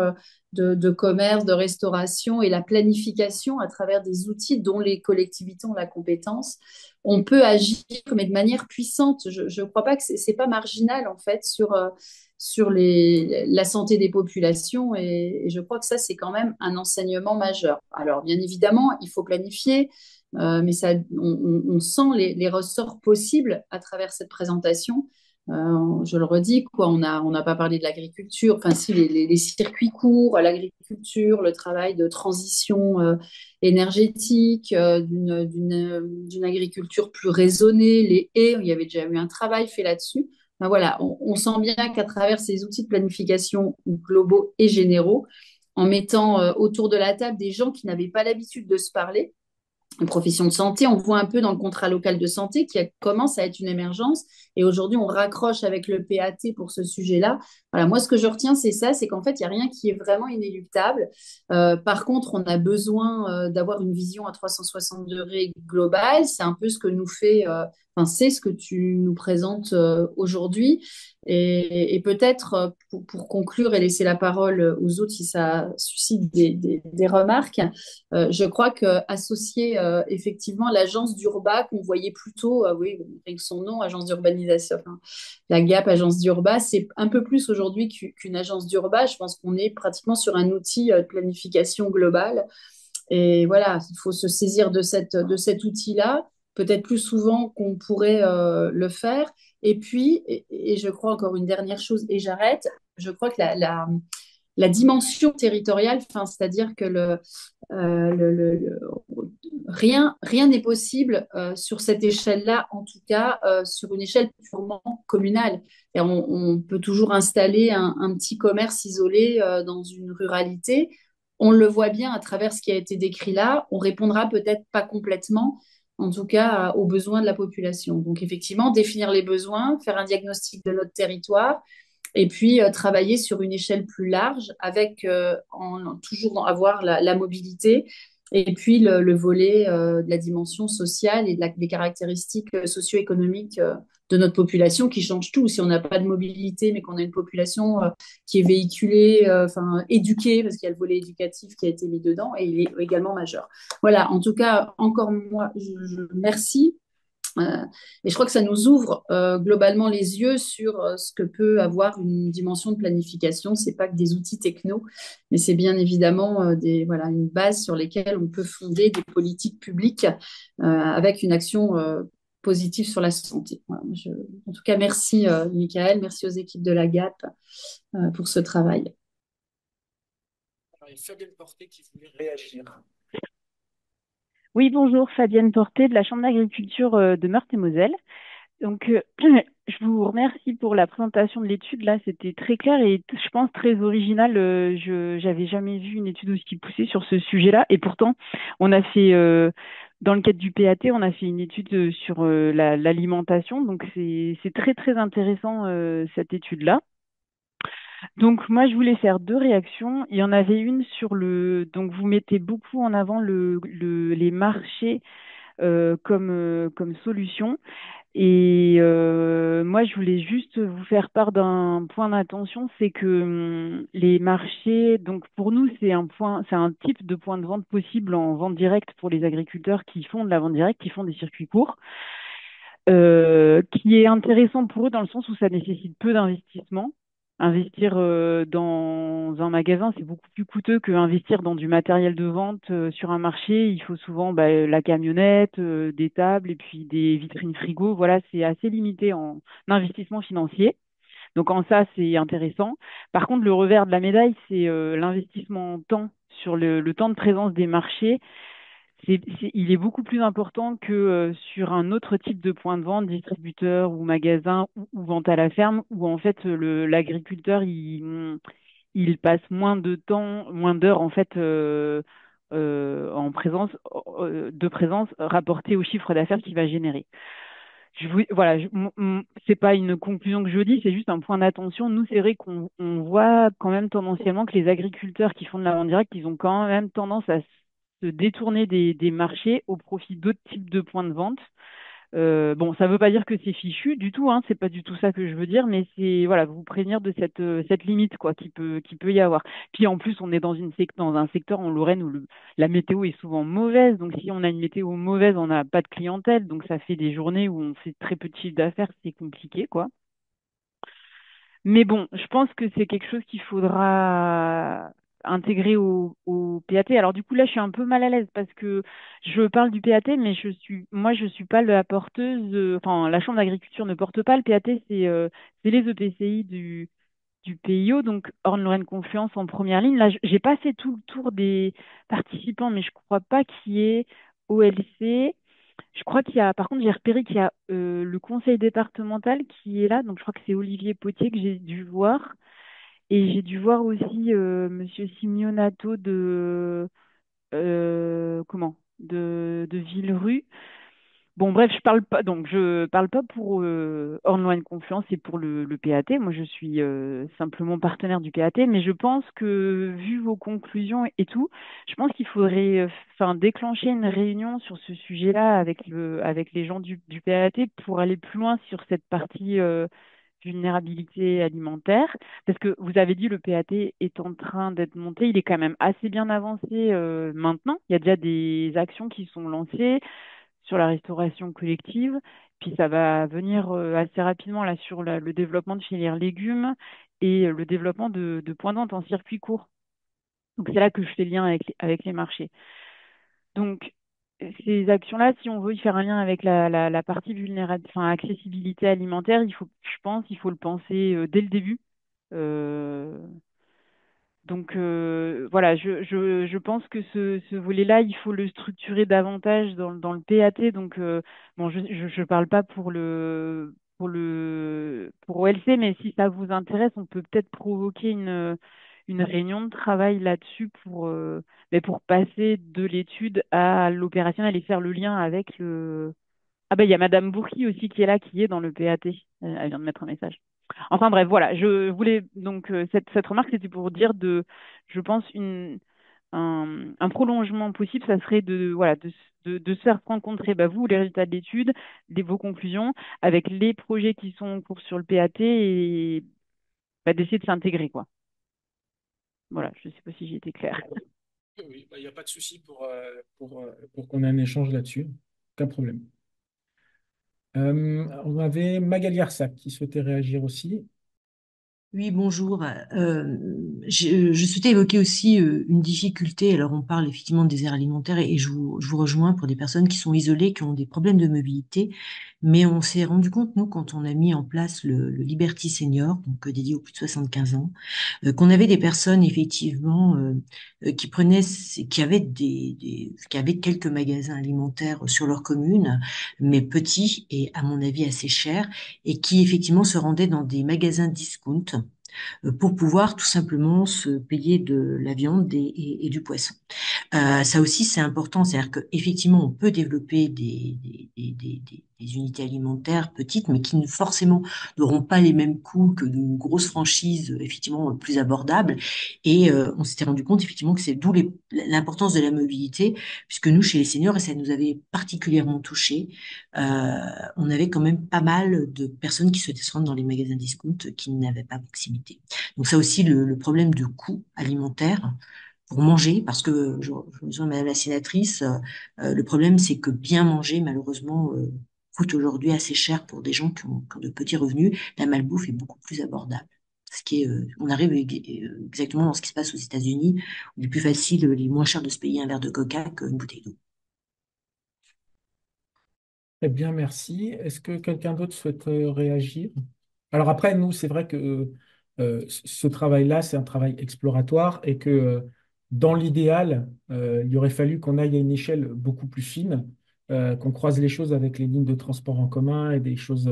de commerce, de restauration et la planification à travers des outils dont les collectivités ont la compétence, on peut agir, mais de manière puissante. Je ne crois pas que c'est pas marginal en fait sur la santé des populations et je crois que ça, c'est quand même un enseignement majeur. Alors, bien évidemment, il faut planifier, mais ça, on sent les ressorts possibles à travers cette présentation. Je le redis, quoi, on n'a pas parlé de l'agriculture, enfin si, les circuits courts, l'agriculture, le travail de transition énergétique, d'une agriculture plus raisonnée, les haies, il y avait déjà eu un travail fait là-dessus. Ben voilà, on sent bien qu'à travers ces outils de planification globaux et généraux, en mettant autour de la table des gens qui n'avaient pas l'habitude de se parler, une profession de santé, on voit un peu dans le contrat local de santé commence à être une émergence. Et aujourd'hui, on raccroche avec le PAT pour ce sujet-là. Voilà, moi, ce que je retiens, c'est ça, c'est qu'en fait, il n'y a rien qui est vraiment inéluctable. Par contre, on a besoin d'avoir une vision à 360 degrés globale. C'est un peu ce que nous fait, enfin, c'est ce que tu nous présentes aujourd'hui. Et peut-être, pour conclure et laisser la parole aux autres si ça suscite des remarques, je crois qu'associer effectivement l'agence d'Urba, qu'on voyait plutôt, oui, avec son nom, agence d'urbanisation, enfin, la GAP, agence d'Urba, c'est un peu plus aujourd'hui qu'une agence d'Urba. Je pense qu'on est pratiquement sur un outil de planification globale. Et voilà, il faut se saisir de cet outil-là, peut-être plus souvent qu'on pourrait le faire. Et puis, et je crois encore une dernière chose, et j'arrête, je crois que la dimension territoriale, enfin, c'est-à-dire que rien n'est possible sur cette échelle-là, en tout cas sur une échelle purement communale. Et on peut toujours installer un petit commerce isolé dans une ruralité. On le voit bien à travers ce qui a été décrit là. On répondra peut-être pas complètement, en tout cas aux besoins de la population. Donc effectivement, définir les besoins, faire un diagnostic de notre territoire et puis travailler sur une échelle plus large avec toujours avoir la mobilité et puis le volet de la dimension sociale et des caractéristiques socio-économiques de notre population qui changent tout. Si on n'a pas de mobilité, mais qu'on a une population qui est véhiculée, enfin éduquée, parce qu'il y a le volet éducatif qui a été mis dedans, et il est également majeur. Voilà, en tout cas, encore moi, je merci. Et je crois que ça nous ouvre globalement les yeux sur ce que peut avoir une dimension de planification. C'est pas que des outils techno, mais c'est bien évidemment voilà, une base sur lesquelles on peut fonder des politiques publiques avec une action positive sur la santé. Voilà, en tout cas, merci Michael, merci aux équipes de la GAP pour ce travail. Alors, il y a Fabienne Portet qui voulait réagir. Oui, bonjour, Fabienne Portet de la Chambre d'agriculture de Meurthe-et-Moselle. Donc, je vous remercie pour la présentation de l'étude. Là, c'était très clair et je pense très original. Je j'avais jamais vu une étude aussi poussée sur ce sujet-là. Et pourtant, on a fait, dans le cadre du PAT, on a fait une étude sur l'alimentation. Donc, c'est très, très intéressant cette étude-là. Donc moi, je voulais faire deux réactions. Il y en avait une sur le... Donc vous mettez beaucoup en avant les marchés comme solution. Et moi, je voulais juste vous faire part d'un point d'attention, c'est que les marchés, donc pour nous, c'est un type de point de vente possible en vente directe pour les agriculteurs qui font de la vente directe, qui font des circuits courts, qui est intéressant pour eux dans le sens où ça nécessite peu d'investissement. Investir dans un magasin, c'est beaucoup plus coûteux que investir dans du matériel de vente sur un marché. Il faut souvent la camionnette, des tables et puis des vitrines frigo. Voilà, c'est assez limité en investissement financier. Donc en ça, c'est intéressant. Par contre, le revers de la médaille, c'est l'investissement en temps sur le temps de présence des marchés. Il est beaucoup plus important que sur un autre type de point de vente, distributeur ou magasin ou vente à la ferme, où en fait l'agriculteur il passe moins de temps, moins d'heures en fait en présence de présence rapporté au chiffre d'affaires qu'il va générer. Voilà, c'est pas une conclusion que je dis, c'est juste un point d'attention. Nous, c'est vrai qu'on voit quand même tendanciellement que les agriculteurs qui font de la vente directe, ils ont quand même tendance à se détourner des marchés au profit d'autres types de points de vente. Bon, ça ne veut pas dire que c'est fichu du tout, hein, c'est pas du tout ça que je veux dire, mais c'est voilà, vous prévenir de cette limite quoi qui peut y avoir. Puis en plus, on est dans un secteur en Lorraine où la météo est souvent mauvaise, donc si on a une météo mauvaise, on n'a pas de clientèle, donc ça fait des journées où on fait très peu de chiffre d'affaires, c'est compliqué quoi. Mais bon, je pense que c'est quelque chose qu'il faudra intégrer au PAT. Alors du coup, là, je suis un peu mal à l'aise parce que je parle du PAT, mais moi, je suis pas la porteuse. Enfin, la Chambre d'agriculture ne porte pas le PAT, c'est les EPCI du PIO, donc Orne-Lorraine Confluence en première ligne. Là, j'ai pas fait tout le tour des participants, mais je crois pas qu'il y ait OLC. Je crois qu'il y a, par contre, j'ai repéré qu'il y a le conseil départemental qui est là. Donc, je crois que c'est Olivier Potier que j'ai dû voir. Et j'ai dû voir aussi Monsieur Simeonato de Villerue. Bon, bref, je parle pas pour Orne Confluence et pour le PAT. Moi, je suis simplement partenaire du PAT, mais je pense que, vu vos conclusions et tout, je pense qu'il faudrait déclencher une réunion sur ce sujet-là avec les gens du PAT pour aller plus loin sur cette partie vulnérabilité alimentaire. Parce que vous avez dit le PAT est en train d'être monté, il est quand même assez bien avancé maintenant. Il y a déjà des actions qui sont lancées sur la restauration collective. Puis ça va venir assez rapidement là sur le développement de filières légumes et le développement de points de vente en circuit court. Donc c'est là que je fais le lien avec les marchés. Donc ces actions-là, si on veut y faire un lien avec la partie vulnérable, enfin accessibilité alimentaire, je pense, il faut le penser dès le début. Euh, donc voilà, je pense que ce volet-là, il faut le structurer davantage dans le PAT. Donc bon, je parle pas pour OLC, mais si ça vous intéresse, on peut peut-être provoquer une réunion de travail là-dessus pour passer de l'étude à l'opérationnel et faire le lien avec le. Ah ben il y a Madame Bourki aussi qui est là, qui est dans le PAT. Elle vient de mettre un message. Enfin bref, voilà, je voulais donc cette remarque, c'était pour dire je pense un prolongement possible, ça serait de se faire rencontrer vous, les résultats de l'étude, vos conclusions, avec les projets qui sont en cours sur le PAT et d'essayer de s'intégrer quoi. Voilà, je ne sais pas si j'ai été claire. Oui, oui, il n'y a pas de souci pour qu'on ait un échange là-dessus. Aucun problème. On avait Magali Arsac qui souhaitait réagir aussi. Oui, bonjour. Je souhaitais évoquer aussi une difficulté. Alors, on parle effectivement des aires alimentaires et je vous rejoins pour des personnes qui sont isolées, qui ont des problèmes de mobilité. Mais on s'est rendu compte, nous, quand on a mis en place le Liberty Senior, donc dédié aux plus de 75 ans, qu'on avait des personnes effectivement qui prenaient, qui avaient quelques magasins alimentaires sur leur commune, mais petits et à mon avis assez chers, et qui effectivement se rendaient dans des magasins discount pour pouvoir tout simplement se payer de la viande et du poisson. Ça aussi, c'est important. C'est-à-dire qu'effectivement, on peut développer des unités alimentaires petites, mais qui ne forcément n'auront pas les mêmes coûts que d'une grosse franchise, effectivement, plus abordable. Et on s'était rendu compte, effectivement, que c'est d'où l'importance de la mobilité, puisque nous, chez les seniors, et ça nous avait particulièrement touchés, on avait quand même pas mal de personnes qui souhaitaient se rendre dans les magasins discount qui n'avaient pas proximité. Donc ça aussi, le problème de coût alimentaire pour manger, parce que je rejoins Madame la sénatrice, le problème c'est que bien manger, malheureusement, coûte aujourd'hui assez cher pour des gens qui ont de petits revenus. La malbouffe est beaucoup plus abordable. On arrive exactement dans ce qui se passe aux États-Unis, où il est plus facile, il est moins cher de se payer un verre de coca qu'une bouteille d'eau. Très bien, merci. Est-ce que quelqu'un d'autre souhaite réagir? Alors après, nous, c'est vrai que ce travail-là, c'est un travail exploratoire et que dans l'idéal, il aurait fallu qu'on aille à une échelle beaucoup plus fine, qu'on croise les choses avec les lignes de transport en commun et des choses,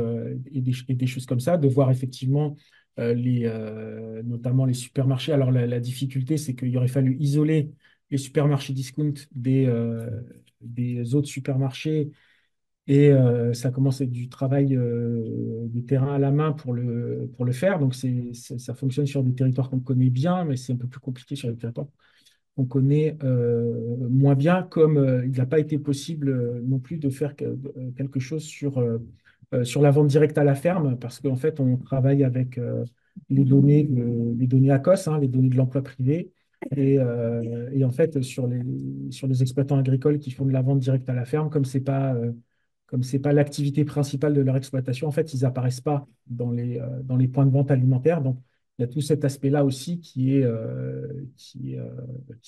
et des choses comme ça, de voir effectivement notamment les supermarchés. Alors la difficulté, c'est qu'il aurait fallu isoler les supermarchés discount des autres supermarchés et ça commence à être du travail de terrain à la main pour le faire. Donc, ça fonctionne sur des territoires qu'on connaît bien, mais c'est un peu plus compliqué sur les territoires qu'on connaît moins bien, comme il n'a pas été possible non plus de faire quelque chose sur la vente directe à la ferme, parce qu'en fait, on travaille avec les données ACOS, hein, les données de l'emploi privé. Et en fait, sur les exploitants agricoles qui font de la vente directe à la ferme, comme c'est pas l'activité principale de leur exploitation, en fait, ils apparaissent pas dans les points de vente alimentaires. Donc, il y a tout cet aspect-là aussi qui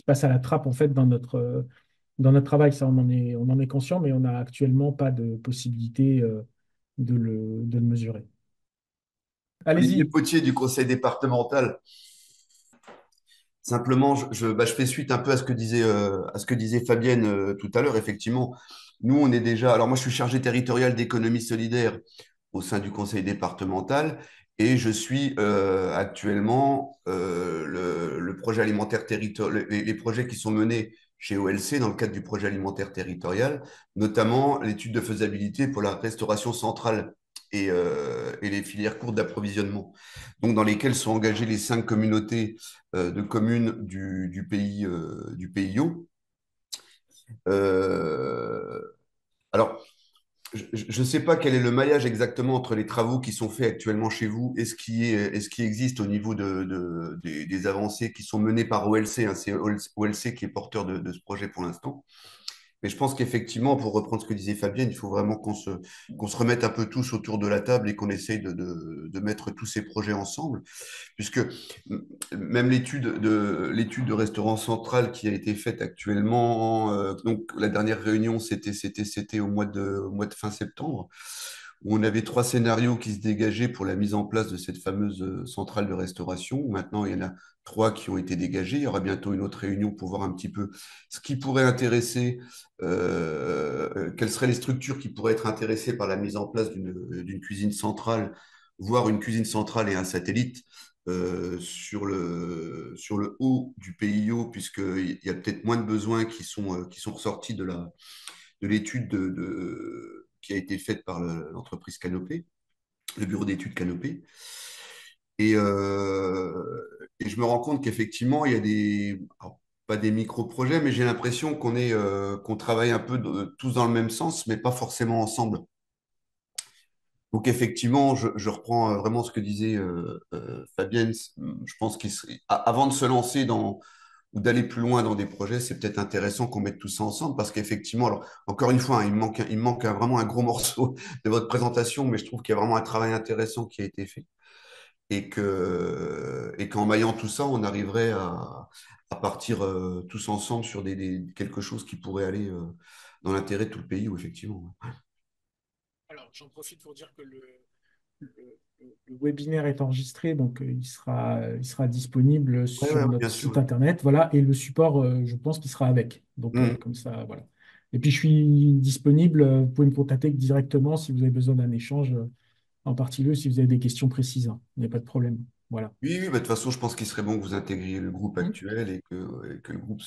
passe à la trappe en fait dans notre travail. Ça, on en est conscient, mais on n'a actuellement pas de possibilité de le mesurer. Olivier Allez-y. Potier du conseil départemental. Simplement, je fais suite un peu à ce que disait Fabienne tout à l'heure. Effectivement, nous, on est déjà. Alors, moi, je suis chargé territorial d'économie solidaire au sein du conseil départemental et je suis actuellement le projet alimentaire territorial, les projets qui sont menés chez OLC dans le cadre du projet alimentaire territorial, notamment l'étude de faisabilité pour la restauration centrale et les filières courtes d'approvisionnement, donc dans lesquelles sont engagées les 5 communautés de communes du PIO. Euh, alors, je ne sais pas quel est le maillage exactement entre les travaux qui sont faits actuellement chez vous et ce qui existe au niveau des avancées qui sont menées par OLC, hein. C'est OLC qui est porteur de ce projet pour l'instant. Mais je pense qu'effectivement, pour reprendre ce que disait Fabienne, il faut vraiment qu'on se remette un peu tous autour de la table et qu'on essaye de mettre tous ces projets ensemble, puisque même l'étude de restaurant central qui a été faite actuellement, donc la dernière réunion, c'était au mois de fin septembre, où on avait 3 scénarios qui se dégageaient pour la mise en place de cette fameuse centrale de restauration. Maintenant, il y en a 3 qui ont été dégagés. Il y aura bientôt une autre réunion pour voir un petit peu ce qui pourrait intéresser, quelles seraient les structures qui pourraient être intéressées par la mise en place d'une cuisine centrale, voire une cuisine centrale et un satellite sur le haut du PIO, puisqu'il y a peut-être moins de besoins qui sont ressortis de l'étude qui a été faite par l'entreprise Canopé, le bureau d'études Canopé. Et je me rends compte qu'effectivement, il y a alors, pas des micro-projets, mais j'ai l'impression qu'on travaille un peu tous dans le même sens, mais pas forcément ensemble. Donc effectivement, je reprends vraiment ce que disait Fabienne. Je pense avant de se lancer ou d'aller plus loin dans des projets, c'est peut-être intéressant qu'on mette tout ça ensemble parce qu'effectivement, alors encore une fois, hein, il me manque vraiment un gros morceau de votre présentation, mais je trouve qu'il y a vraiment un travail intéressant qui a été fait et qu'en maillant tout ça, on arriverait à partir tous ensemble sur quelque chose qui pourrait aller dans l'intérêt de tout le pays, ou effectivement. Alors, j'en profite pour dire que le- le webinaire est enregistré, donc il sera disponible Oui, sur notre bien sûr. site internet, voilà, et le support, je pense qu'il sera avec. Donc, Mhm. comme ça, voilà. Et puis, je suis disponible, vous pouvez me contacter directement si vous avez besoin d'un échange, en particulier si vous avez des questions précises, hein. Il n'y a pas de problème. Voilà. Oui, oui, bah, de toute façon, je pense qu'il serait bon que vous intégriez le groupe Hmm. actuel et que le groupe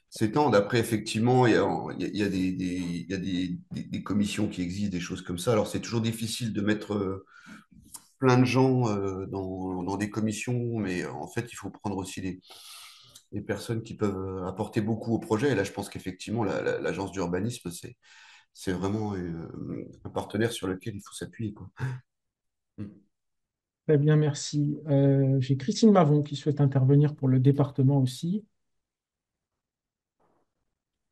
s'étendre. Après, effectivement, il y a il y a des commissions qui existent, des choses comme ça. Alors, c'est toujours difficile de mettre plein de gens dans des commissions, mais en fait, il faut prendre aussi les personnes qui peuvent apporter beaucoup au projet. Et là, je pense qu'effectivement, l'agence d'urbanisme, c'est vraiment un partenaire sur lequel il faut s'appuyer, quoi. Mm. Très bien, merci. J'ai Christine Mavon qui souhaite intervenir pour le département aussi.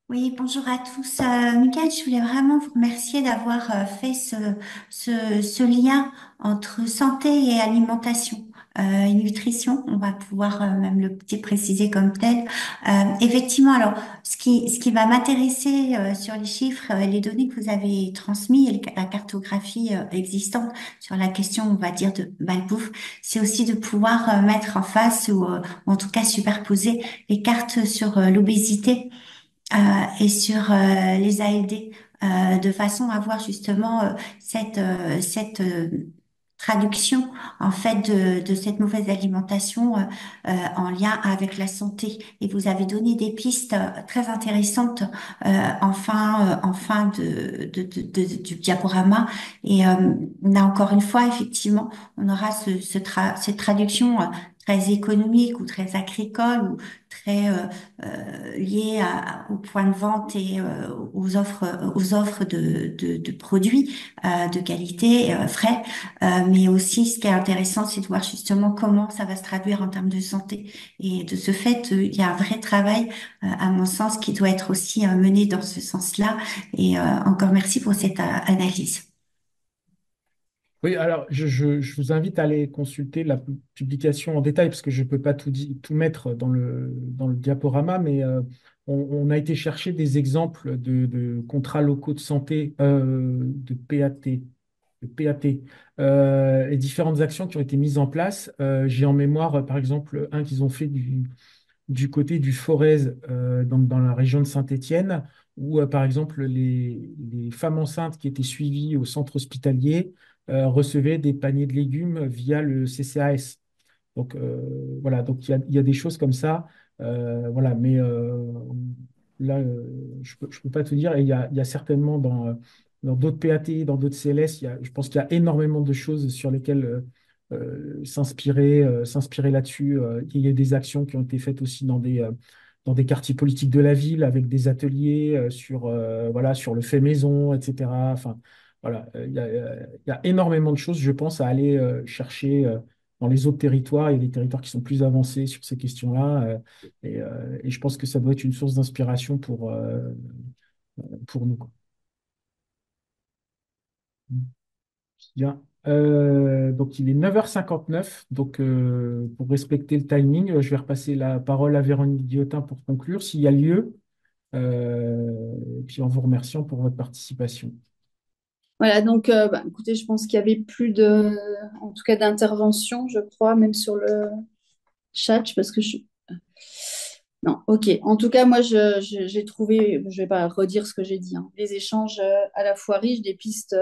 Oui, bonjour à tous. Mickaël, je voulais vraiment vous remercier d'avoir fait ce lien entre santé et alimentation et nutrition. On va pouvoir même le petit préciser comme tel. Effectivement, alors, ce qui va m'intéresser sur les chiffres, les données que vous avez transmises et la cartographie existante sur la question, on va dire, de malbouffe, c'est aussi de pouvoir mettre en face ou en tout cas superposer les cartes sur l'obésité et sur les ALD, de façon à avoir justement cette traduction en fait de cette mauvaise alimentation en lien avec la santé. Et vous avez donné des pistes très intéressantes en fin du diaporama. Et là encore une fois, effectivement, on aura cette traduction très économique ou très agricole ou très liées au point de vente et aux offres de produits de qualité, frais. Mais aussi, ce qui est intéressant, c'est de voir justement comment ça va se traduire en termes de santé. Et de ce fait, il y a un vrai travail, à mon sens, qui doit être aussi mené dans ce sens-là. Et encore merci pour cette analyse. Oui, alors je vous invite à aller consulter la publication en détail parce que je ne peux pas tout mettre dans le diaporama, mais on a été chercher des exemples de contrats locaux de santé, de PAT, et différentes actions qui ont été mises en place. J'ai en mémoire, par exemple, un qu'ils ont fait du côté du Forez, dans la région de Saint-Étienne, où, par exemple, les femmes enceintes qui étaient suivies au centre hospitalier recevaient des paniers de légumes via le CCAS. Donc, voilà, donc il y a des choses comme ça. Voilà, mais là, je peux pas te dire. Et il y a certainement dans d'autres PAT, dans d'autres CLS, je pense qu'il y a énormément de choses sur lesquelles s'inspirer là-dessus. Il y a des actions qui ont été faites aussi dans des quartiers politiques de la ville avec des ateliers voilà, sur le fait maison, etc. Enfin, voilà, il y a énormément de choses, je pense, à aller chercher dans les autres territoires. Il y a des territoires qui sont plus avancés sur ces questions-là. Et je pense que ça doit être une source d'inspiration pour nous, quoi. Bien. Donc, il est 9h59. Donc, pour respecter le timing, je vais repasser la parole à Véronique Guillotin pour conclure, s'il y a lieu. Et puis, en vous remerciant pour votre participation. Voilà, donc écoutez, je pense qu'il y avait plus en tout cas d'intervention, je crois, même sur le chat, parce que je... Non, ok. En tout cas, moi, j'ai trouvé, je vais pas redire ce que j'ai dit, hein, les échanges à la fois riches, des pistes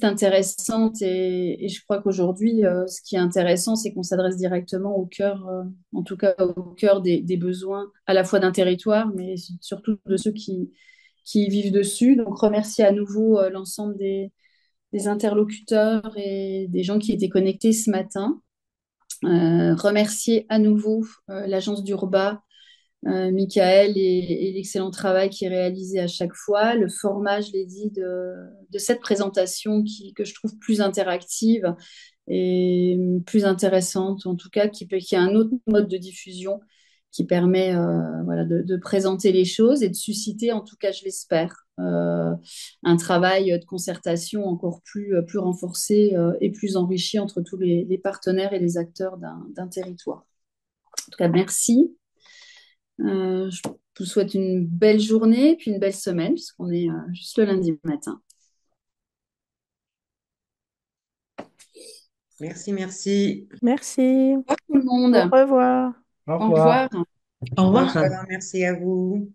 intéressantes, et je crois qu'aujourd'hui, ce qui est intéressant, c'est qu'on s'adresse directement au cœur, en tout cas au cœur des besoins, à la fois d'un territoire, mais surtout de ceux qui y vivent dessus. Donc, remercier à nouveau l'ensemble des interlocuteurs et des gens qui étaient connectés ce matin. Remercier à nouveau l'agence d'Urba, Michael, et l'excellent travail qui est réalisé à chaque fois. Le format, je l'ai dit, de cette présentation que je trouve plus interactive et plus intéressante, en tout cas, qui a un autre mode de diffusion qui permet voilà, de présenter les choses et de susciter, en tout cas, je l'espère, un travail de concertation encore plus renforcé et plus enrichi entre tous les partenaires et les acteurs d'un territoire. En tout cas, merci. Je vous souhaite une belle journée, puis une belle semaine, puisqu'on est juste le lundi matin. Merci, merci. Merci. Au revoir tout le Au monde. revoir. Au Au revoir. revoir. Au revoir. Voilà, merci à vous.